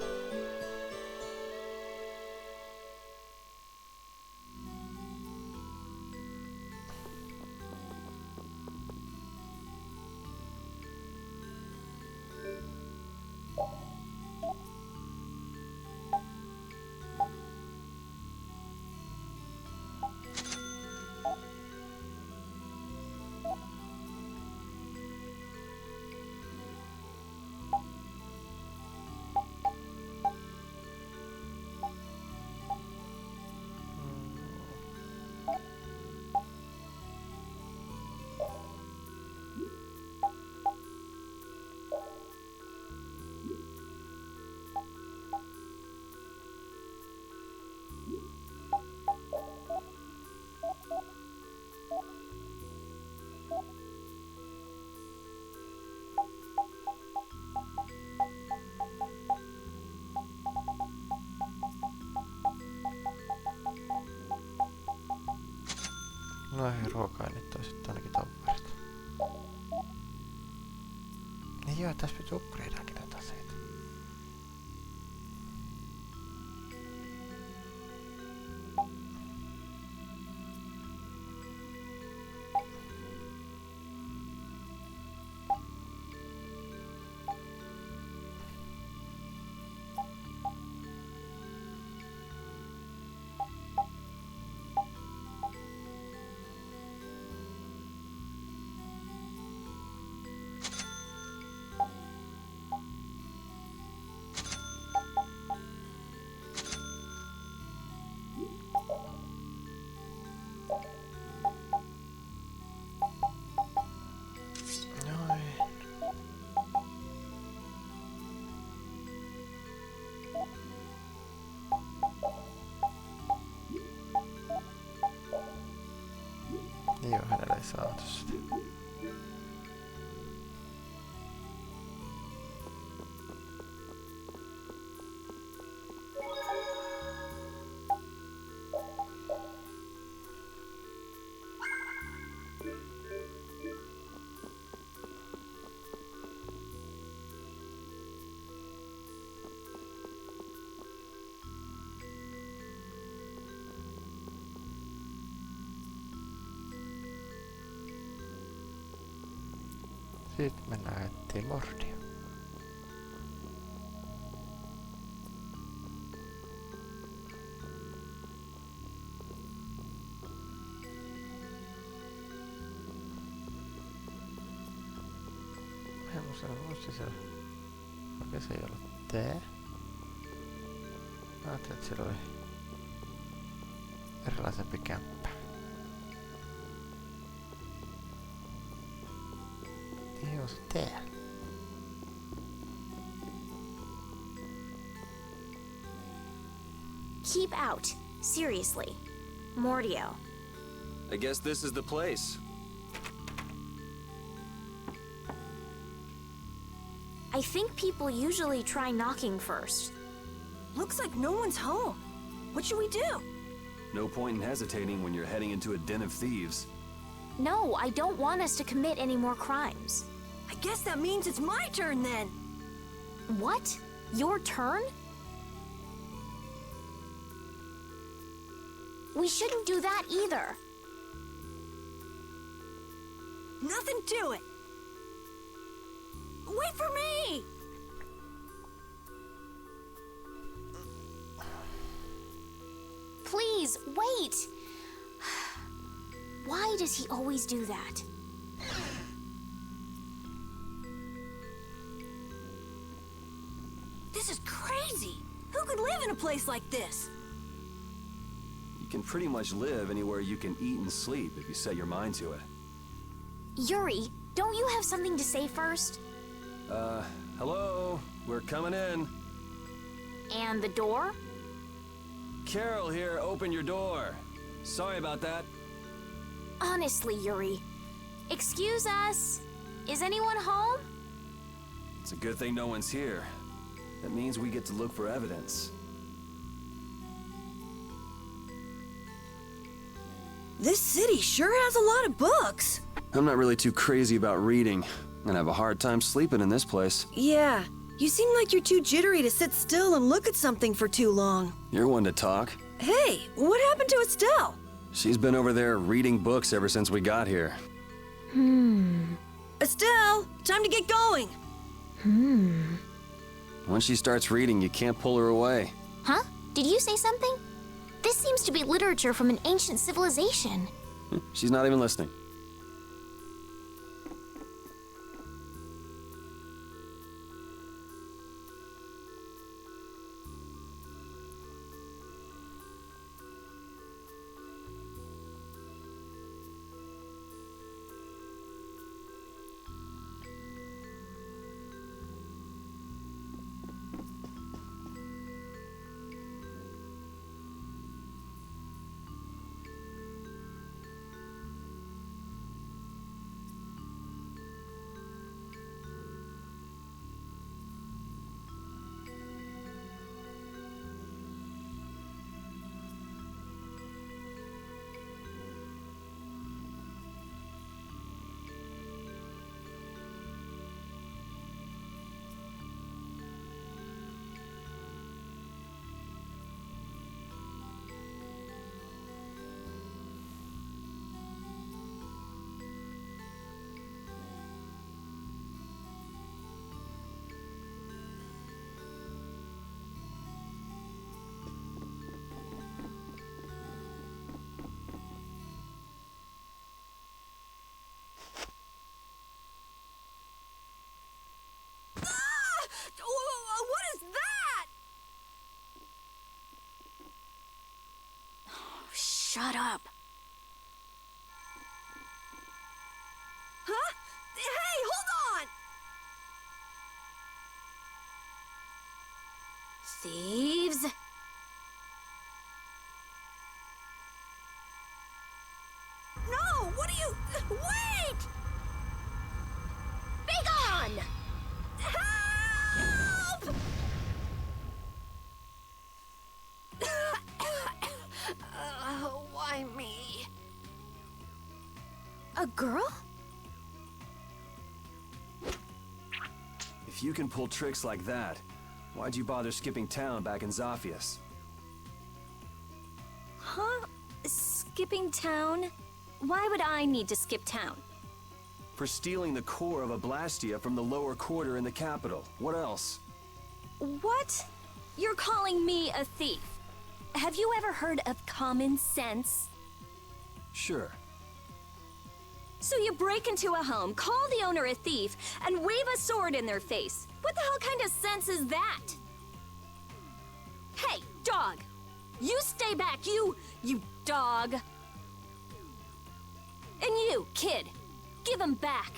No ei, ruoka-aineet on sitten ainakin ton verran. Niin joo, tässä pystyy upgradeaankin näitä aseita. Joo, hänellä ei saatu sitä. Sitten mennään etsiin mordia. Okei, se ei ollut tää. Mä ajattelin, että siellä oli erilaisempi kämppä. Joo, se tää. Keep out. Seriously. Mordio. I guess this is the place. I think people usually try knocking first. Looks like no one's home. What should we do? No point in hesitating when you're heading into a den of thieves. No, I don't want us to commit any more crimes. I guess that means it's my turn then. What? Your turn? We shouldn't do that either. Nothing to it. Wait for me! Please, wait! Why does he always do that? This is crazy! Who could live in a place like this? You can pretty much live anywhere you can eat and sleep if you set your mind to it. Yuri, don't you have something to say first? Hello? We're coming in. And the door? Carol here, open your door. Sorry about that. Honestly, Yuri. Excuse us. Is anyone home? It's a good thing no one's here. That means we get to look for evidence. This city sure has a lot of books. I'm not really too crazy about reading. I'm gonna have a hard time sleeping in this place. Yeah, you seem like you're too jittery to sit still and look at something for too long. You're one to talk. Hey, what happened to Estelle? She's been over there reading books ever since we got here. Estelle, time to get going. Once she starts reading, you can't pull her away. Huh? Did you say something? This seems to be literature from an ancient civilization. She's not even listening. What is that? Shut up. Huh? Hey, hold on! Thieves? No, what are you... Wait! Be gone! Help! Why me? A girl? If you can pull tricks like that, why'd you bother skipping town back in Zaphias? Huh? Skipping town? Why would I need to skip town? For stealing the core of a Blastia from the lower quarter in the capital. What else? What? You're calling me a thief? Have you ever heard of common sense? Sure. So you break into a home, call the owner a thief, and wave a sword in their face. What the hell kind of sense is that? Hey, dog! You stay back, you dog! And you, kid, give him back.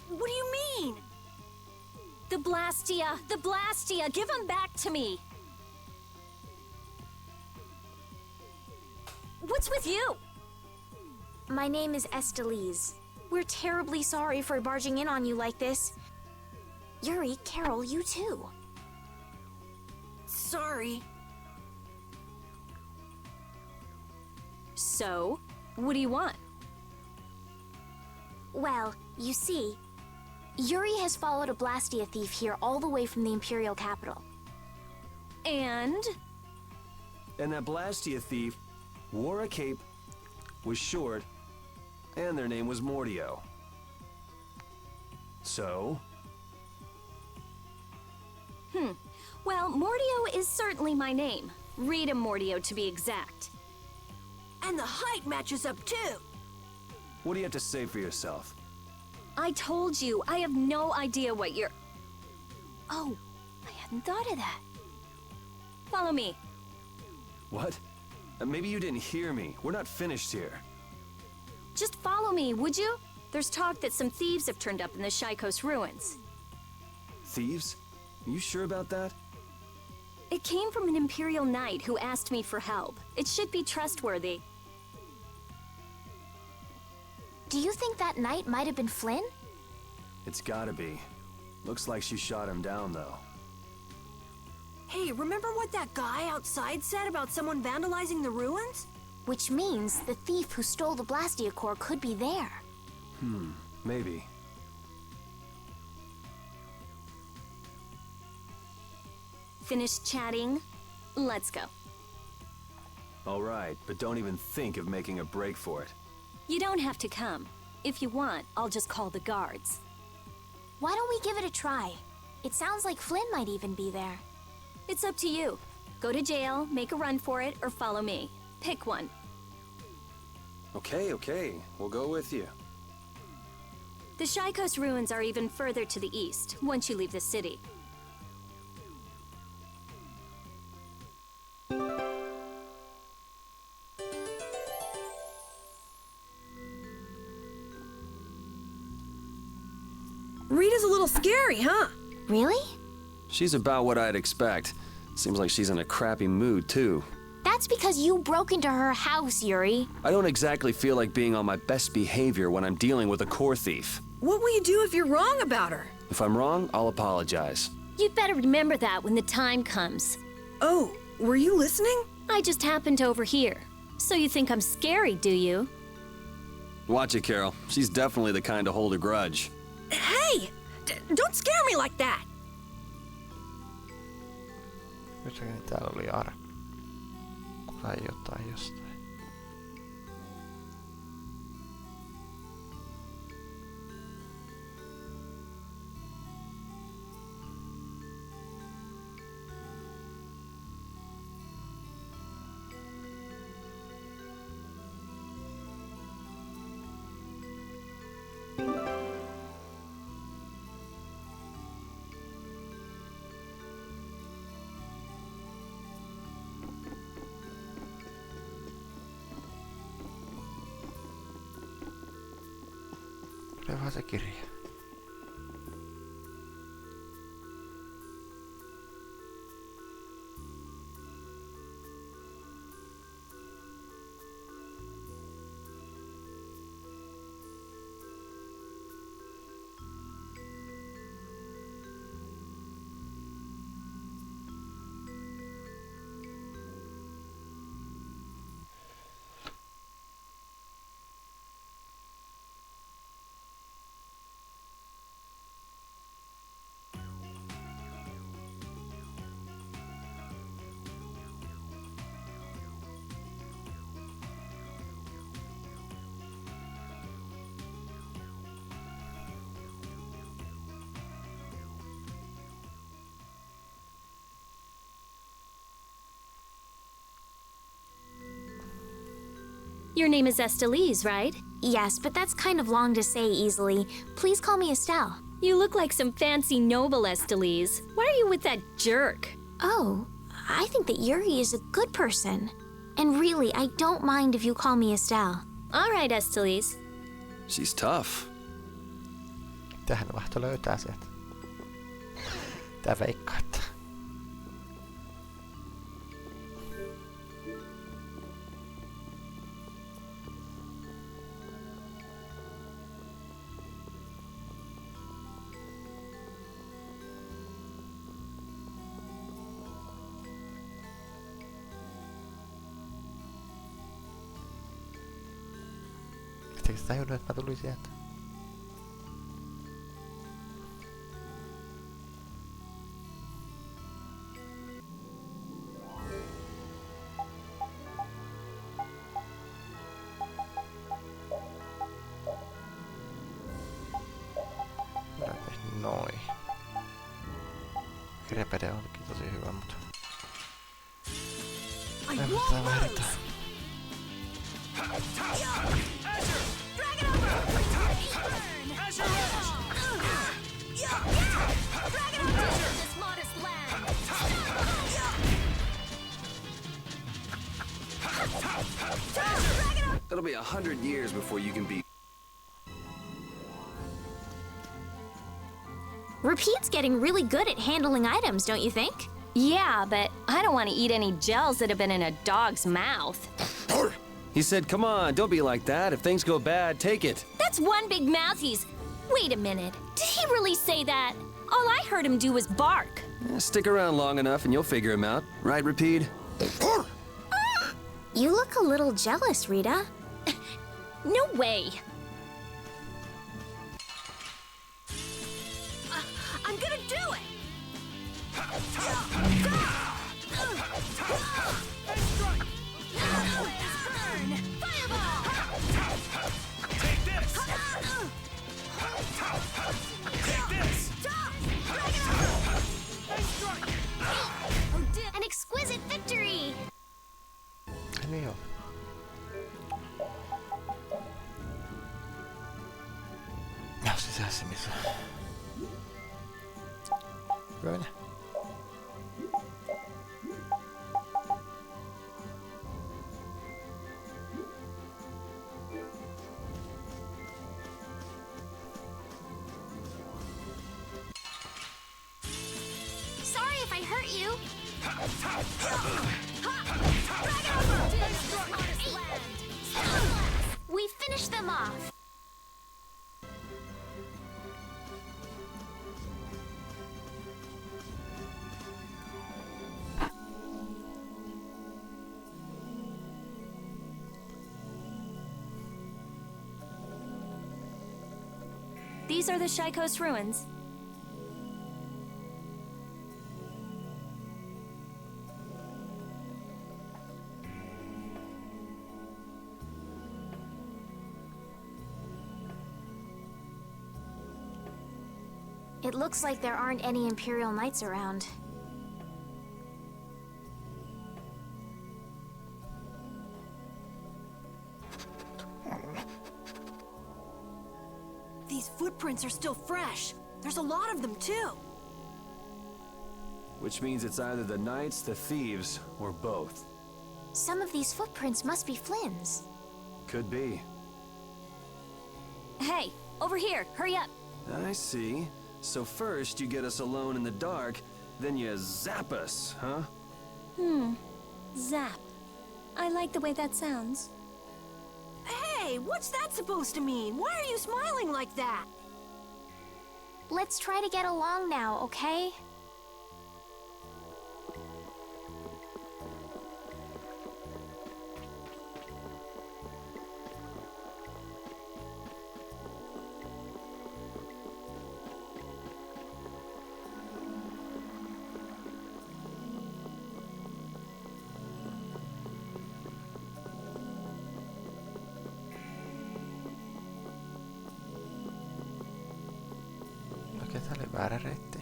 What do you mean? The Blastia, give him back to me. What's with you? My name is Estelise. We're terribly sorry for barging in on you like this. Yuri, Carol, you too. Sorry. So, what do you want? Well, you see, Yuri has followed a Blastia thief here all the way from the Imperial capital. And that Blastia thief wore a cape, was short, and their name was Mordio. So? Well, Mordio is certainly my name. Rita Mordio, to be exact. And the height matches up too. What do you have to say for yourself? I told you, I have no idea what you're... Oh, I hadn't thought of that. Follow me. What? Maybe you didn't hear me. We're not finished here. Just follow me, would you? There's talk that some thieves have turned up in the Shaikos ruins. Thieves? You sure about that? It came from an Imperial Knight who asked me for help. It should be trustworthy. Do you think that knight might have been Flynn? It's gotta be. Looks like she shot him down, though. Hey, remember what that guy outside said about someone vandalizing the ruins? Which means the thief who stole the Blastia core could be there. Maybe. Finished chatting? Let's go. All right, but don't even think of making a break for it. You don't have to come. If you want, I'll just call the guards. Why don't we give it a try? It sounds like Flynn might even be there. It's up to you. Go to jail, make a run for it, or follow me. Pick one. Okay. We'll go with you. The Shaikos ruins are even further to the east, once you leave the city. Rita's a little scary, huh? Really? She's about what I'd expect. Seems like she's in a crappy mood, too. That's because you broke into her house, Yuri. I don't exactly feel like being on my best behavior when I'm dealing with a core thief. What will you do if you're wrong about her? If I'm wrong, I'll apologize. You'd better remember that when the time comes. Oh, were you listening? I just happened to overhear. So you think I'm scary, do you? Watch it, Carol. She's definitely the kind to hold a grudge. Hey! Don't scare me like that! Jossakin täällä oli arkku. Tai jotain jostain. Olevahan se kirja. Your name is Estelise, right? Yes, but that's kind of long to say easily. Please call me Estelle. You look like some fancy noble, Estelise. Why are you with that jerk? Oh, I think that Yuri is a good person. And really, I don't mind if you call me Estelle. All right, Estelise. She's tough. Tähän vahto löytää sieltä. Tää veikkaa, että... Etteikö sä tajunnut, että mä tulin sieltä? Noin. Krepede olikin tosi hyvä, mutta... Ei mitään vääritä. It'll be 100 years before you can be. Repeat's getting really good at handling items, don't you think? Yeah, but I don't want to eat any gels that have been in a dog's mouth. He said, come on, don't be like that. If things go bad, take it. That's one big mouthie's. Wait a minute. Did he really say that? All I heard him do was bark. Stick around long enough and you'll figure him out. Right, Repeat? You look a little jealous, Rita. No way. I'm gonna do it! Take this! Take this! An exquisite victory! Niin joo. Ja sisässä missä. Hyvä. Sorry if I hurt you. We finished them off. These are the Shy Coast ruins. It looks like there aren't any Imperial Knights around. These footprints are still fresh. There's a lot of them, too. Which means it's either the knights, the thieves, or both. Some of these footprints must be Flynn's. Could be. Hey, over here, hurry up. I see. So first you get us alone in the dark, then you zap us, huh? Zap. I like the way that sounds. Hey, what's that supposed to mean? Why are you smiling like that? Let's try to get along now, okay? Okei, tää oli väärä reitti.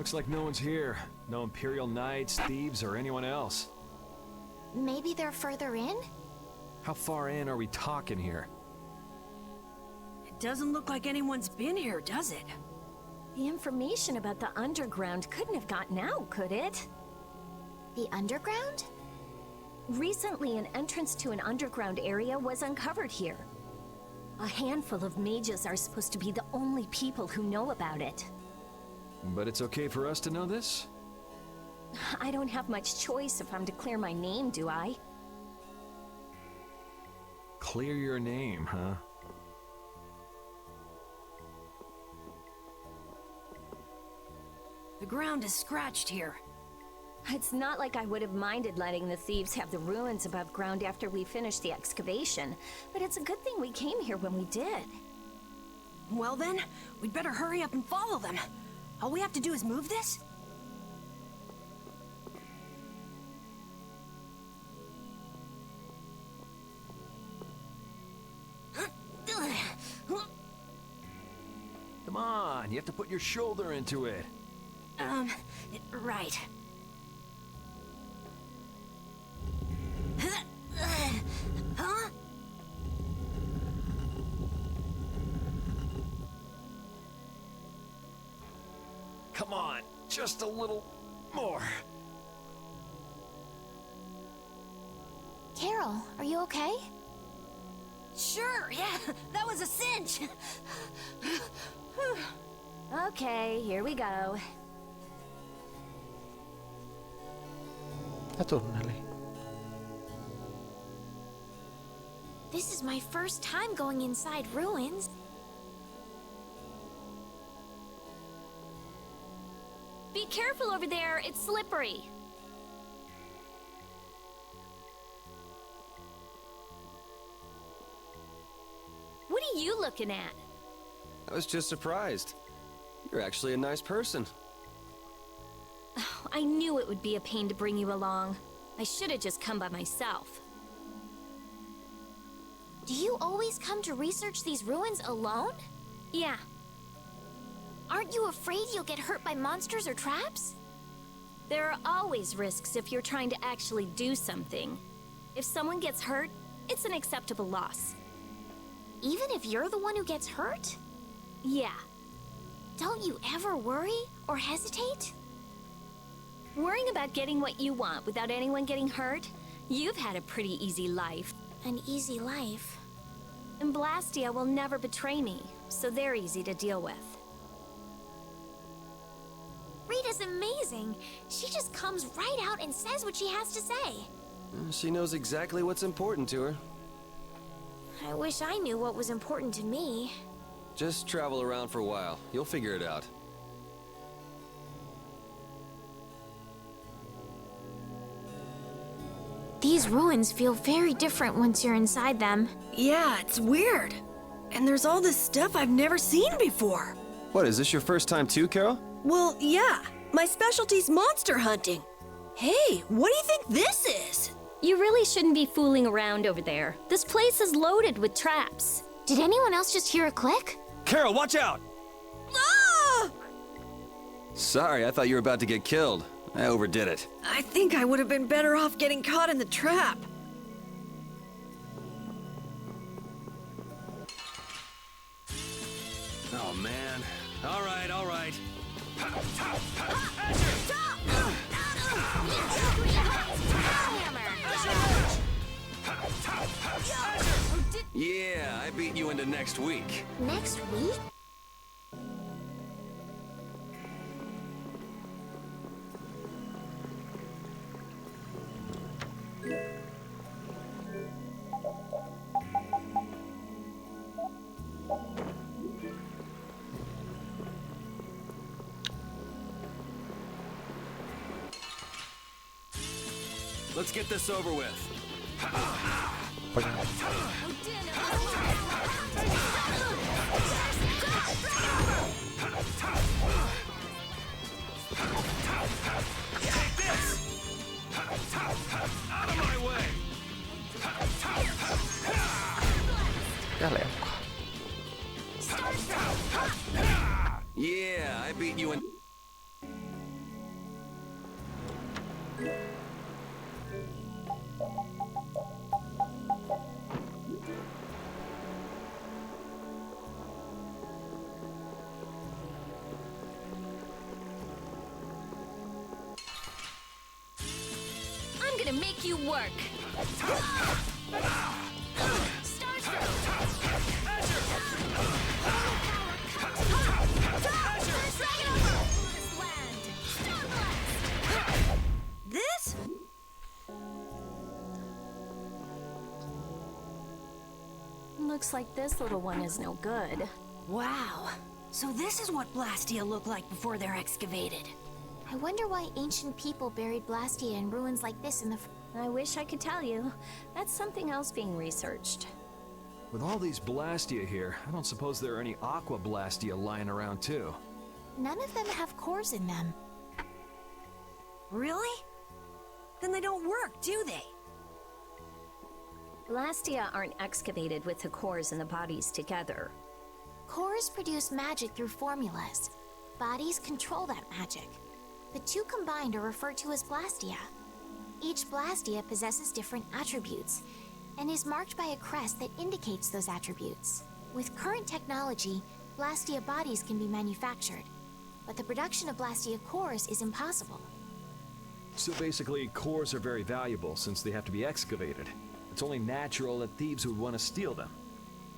Looks like no one's here. No Imperial Knights, thieves, or anyone else. Maybe they're further in? How far in are we talking here? It doesn't look like anyone's been here, does it? The information about the underground couldn't have gotten out, could it? The underground? Recently, an entrance to an underground area was uncovered here. A handful of mages are supposed to be the only people who know about it. But it's okay for us to know this? I don't have much choice if I'm to clear my name, do I? Clear your name, huh? The ground is scratched here. It's not like I would have minded letting the thieves have the ruins above ground after we finished the excavation, but it's a good thing we came here when we did. Well then, we'd better hurry up and follow them. All we have to do is move this? Come on, you have to put your shoulder into it. Right. Huh? Come on, just a little more. Carol, are you okay? Sure, yeah, that was a cinch. Okay, here we go. Ja tunneli. This is my first time going inside ruins. Be careful over there, it's slippery. What are you looking at? I was just surprised. You're actually a nice person. I knew it would be a pain to bring you along. I should have just come by myself. Do you always come to research these ruins alone? Yeah. Aren't you afraid you'll get hurt by monsters or traps? There are always risks if you're trying to actually do something. If someone gets hurt, it's an acceptable loss. Even if you're the one who gets hurt? Yeah. Don't you ever worry or hesitate? Worrying about getting what you want without anyone getting hurt? You've had a pretty easy life. An easy life? And Blastia will never betray me, so they're easy to deal with. Rita's amazing. She just comes right out and says what she has to say. She knows exactly what's important to her. I wish I knew what was important to me. Just travel around for a while. You'll figure it out. These ruins feel very different once you're inside them. Yeah, it's weird. And there's all this stuff I've never seen before. What, is this your first time too, Carol? Well, yeah. My specialty's monster hunting. Hey, what do you think this is? You really shouldn't be fooling around over there. This place is loaded with traps. Did anyone else just hear a click? Carol, watch out! Ah! Sorry, I thought you were about to get killed. I overdid it. I think I would have been better off getting caught in the trap. Oh, man. All right, all right. Yeah, I beat you into next week. Next week? Let's get this over with. Take this! Out of my way! Yeah, I beat you in. make you work. This? Looks like this little one is no good. Wow. So this is what Blastia looked like before they're excavated. I wonder why ancient people buried Blastia in ruins like this in the... I wish I could tell you. That's something else being researched. With all these Blastia here, I don't suppose there are any Aqua Blastia lying around too. None of them have cores in them. Really? Then they don't work, do they? Blastia aren't excavated with the cores and the bodies together. Cores produce magic through formulas. Bodies control that magic. The two combined are referred to as Blastia. Each Blastia possesses different attributes and is marked by a crest that indicates those attributes. With current technology, Blastia bodies can be manufactured, but the production of Blastia cores is impossible. So basically, cores are very valuable since they have to be excavated. It's only natural that thieves would want to steal them.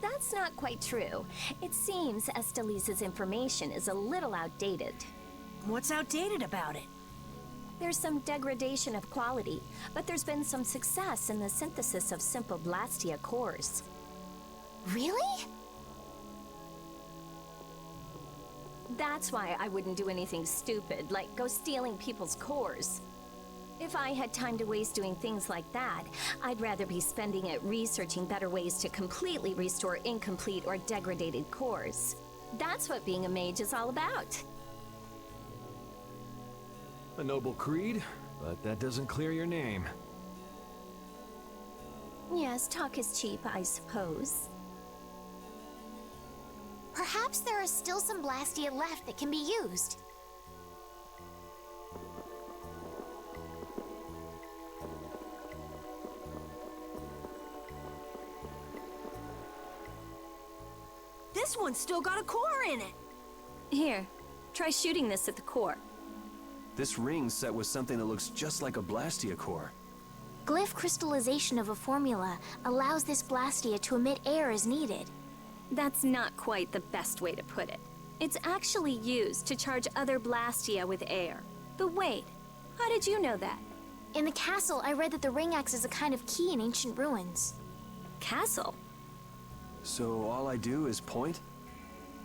That's not quite true. It seems Estelisa's information is a little outdated. What's outdated about it? There's some degradation of quality, but there's been some success in the synthesis of simple Blastia cores. Really? That's why I wouldn't do anything stupid, like go stealing people's cores. If I had time to waste doing things like that, I'd rather be spending it researching better ways to completely restore incomplete or degraded cores. That's what being a mage is all about. A noble creed, but that doesn't clear your name. Yes, talk is cheap, I suppose. Perhaps there are still some Blastia left that can be used. This one's still got a core in it. Here, try shooting this at the core. This ring's set with something that looks just like a Blastia core. Glyph crystallization of a formula allows this Blastia to emit air as needed. That's not quite the best way to put it. It's actually used to charge other Blastia with air. But wait, how did you know that? In the castle, I read that the ring acts as a kind of key in ancient ruins. Castle? So all I do is point?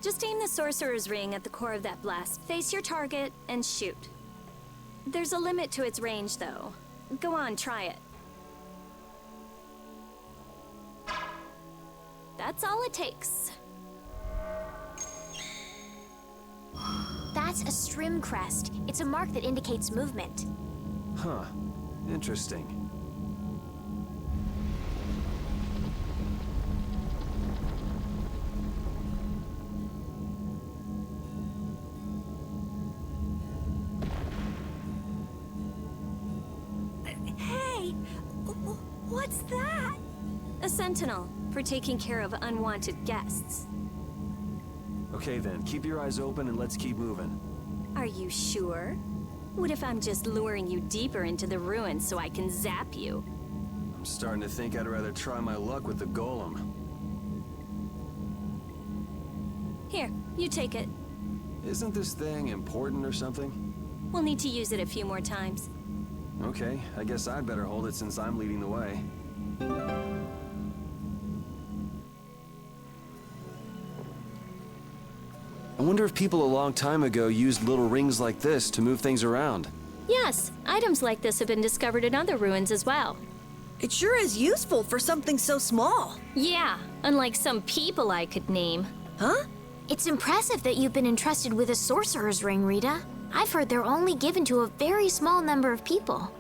Just aim the sorcerer's ring at the core of that blast, face your target, and shoot. There's a limit to its range, though. Go on, try it. That's all it takes. That's a Strim crest. It's a mark that indicates movement. Huh. Interesting. Hey! What's that? A sentinel, for taking care of unwanted guests. Okay then, keep your eyes open and let's keep moving. Are you sure? What if I'm just luring you deeper into the ruins so I can zap you? I'm starting to think I'd rather try my luck with the golem. Here, you take it. Isn't this thing important or something? We'll need to use it a few more times. Okay, I guess I'd better hold it since I'm leading the way. I wonder if people a long time ago used little rings like this to move things around. Yes, items like this have been discovered in other ruins as well. It sure is useful for something so small. Yeah, unlike some people I could name. Huh? It's impressive that you've been entrusted with a sorcerer's ring, Rita. I've heard they're only given to a very small number of people.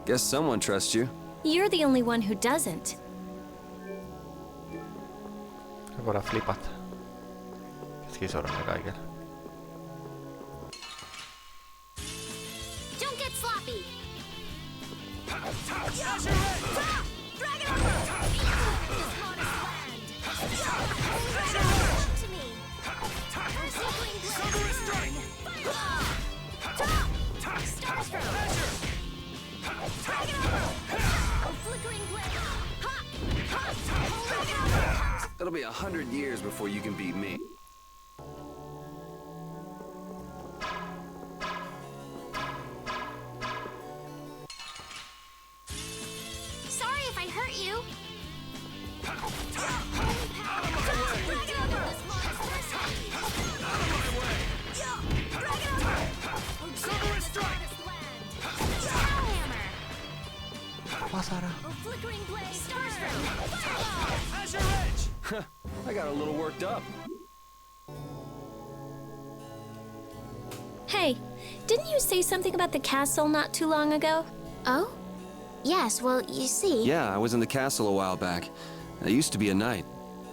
Guess someone trusts you. You're the only one who doesn't. Voidaan flipata. Keskisormella kaiken. Don't get sloppy! It'll be 100 years before you can beat me. Sorry if I hurt you. Vasara. I got a little worked up. Hey, didn't you say something about the castle not too long ago? Oh? Yes, well, you see... Yeah, I was in the castle a while back. I used to be a knight.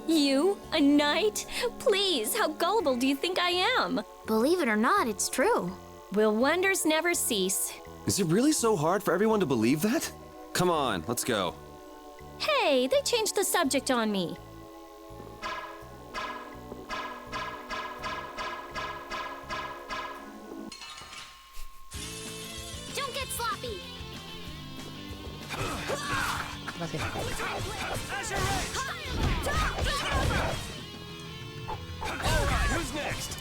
You? A knight? Please, how gullible do you think I am? Believe it or not, it's true. Will wonders never cease? Is it really so hard for everyone to believe that? Come on, let's go. Hey, they changed the subject on me. Don't get sloppy. Nothing. Alright, who's next?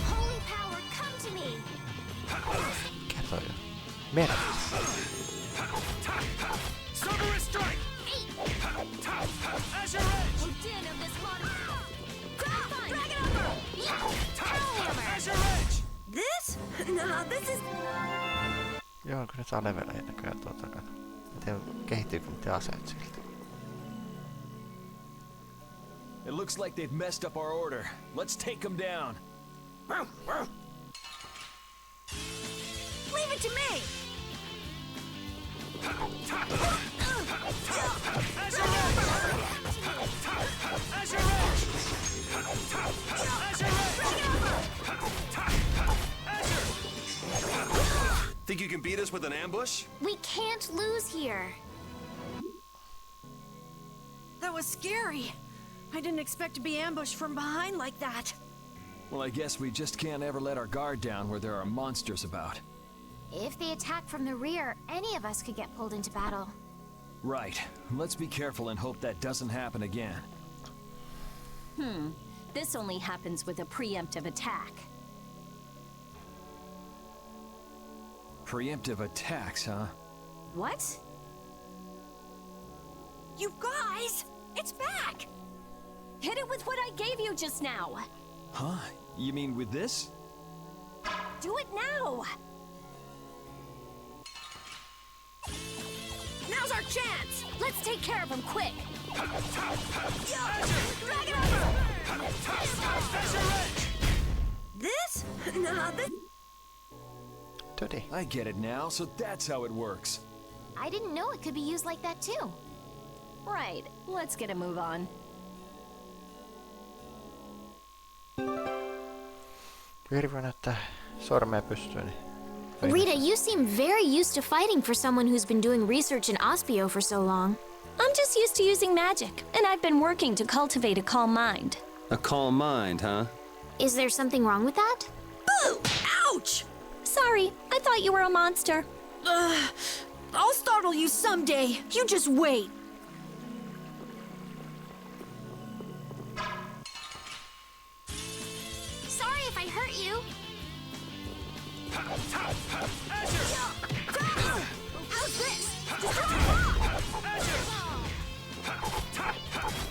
Holy power, come to me. Kertoo jo. Merkki. Cerberus strike! Azure Edge! Azure Edge! This? No, this is... Joo, kun ne saa levelejä näköjään tuon takana. Mä tiedän, kehittyykö niitä aseet siltä. It looks like they've messed up our order. Let's take them down. Leave it to me! Think you can beat us with an ambush? We can't lose here. That was scary. I didn't expect to be ambushed from behind like that. Well, I guess we just can't ever let our guard down where there are monsters about. If they attack from the rear, any of us could get pulled into battle. Right. Let's be careful and hope that doesn't happen again. This only happens with a preemptive attack. Preemptive attacks, huh? What? You guys! It's back! Hit it with what I gave you just now. Huh? You mean with this? Do it now. Now's our chance! Let's take care of him quick. This? No, this... Toddy. I get it now, so that's how it works. I didn't know it could be used like that too. Right, let's get a move on. Viri voi näyttää sormea pystyyn. Niin Rita, you seem very used to fighting for someone who's been doing research in Ospio for so long. I'm just used to using magic, and I've been working to cultivate a calm mind. A calm mind, huh? Is there something wrong with that? Boo! Ouch! Sorry, I thought you were a monster. I'll startle you someday. You just wait. Sorry if I hurt you. How's this?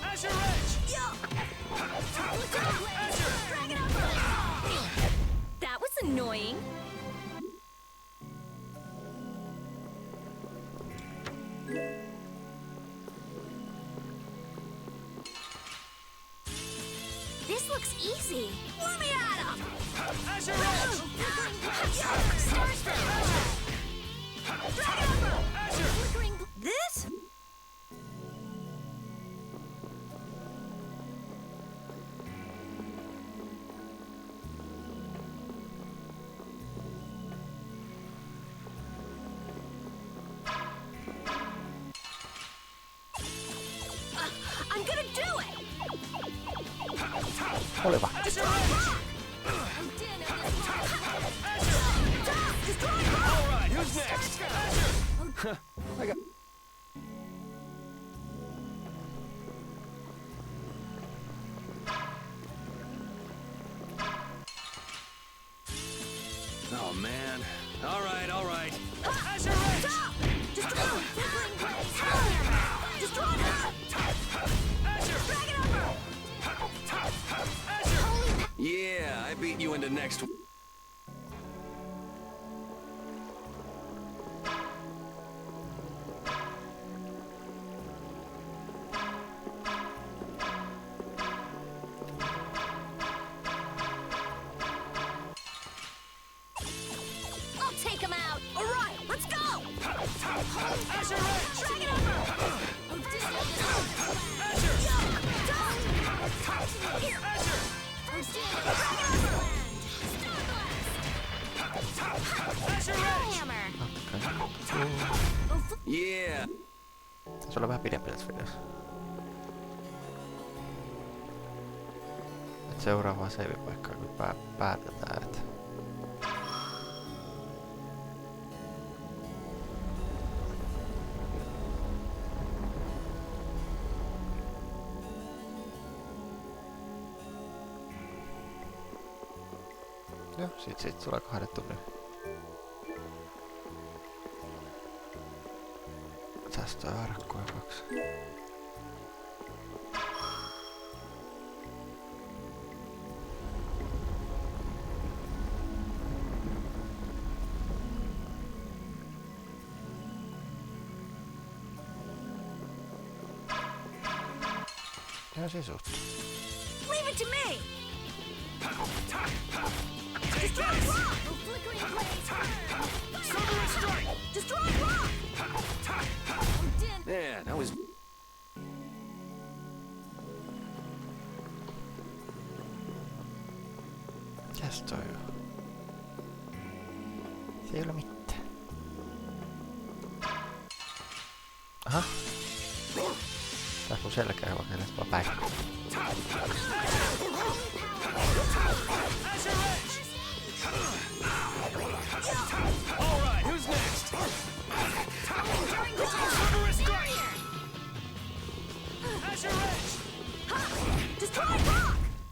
Azure Edge! That was annoying. This looks easy. Let me at him! Azure Edge! This? I'm gonna do it! Oliva. Alright, who's next? I got... Oh man. All right, all right. Stop! Destroy him! Flickering blaze! Destroy him! Drag it over! Yeah, I beat you into next. I'll take him out! Alright, let's go! Drag it Yeah. Tässä on vähän pidempi tässä videossa. Et seuraavaa save-paikkaa kun päätetään, että joo, sit tulee 2 tunnin tästä on arkkoja 2. Ja sisut. Leave it to me! Destroy rock! Flickering blaze! Silver strike! Destroy rock! Yeah, that was. Mitäs toi on? Se ei ole mitään. Aha. Tää on selkeä vaikka edes vaan päin. Alright, who's next?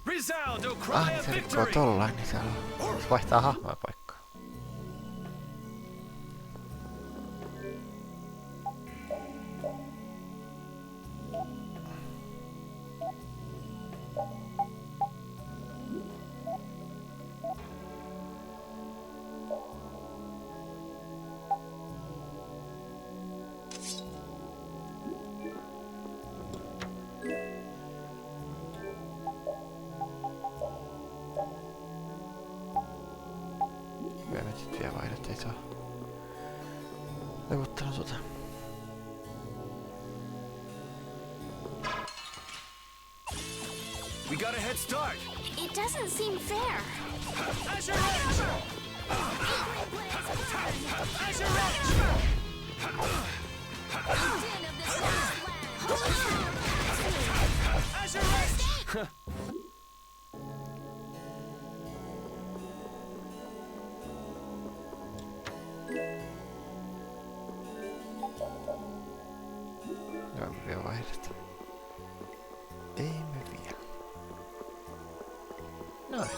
Resound, O cry of Se rikkoo victory! tollain, niin se vaihtaa hahmoja paikkaa. Nyt vielä vaihdet, ei saa levottanut tuota. We got a head start. It doesn't seem fair. Joo, me vielä vaihdet. Ei me vielä. Noin.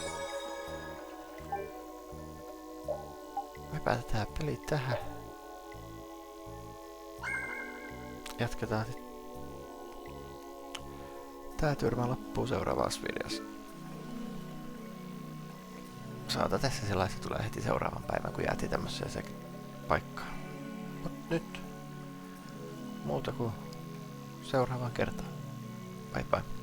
Me päätetään peli tähän. Jatketaan sit. Tää tyrmä loppuu seuraavassa videossa. Saata tässä sellaista tulee heti seuraavan päivän, kun jäätiin tämmöiseen se paikkaan. Mut nyt muuta kuin seuraavaan kertaan. Bye bye.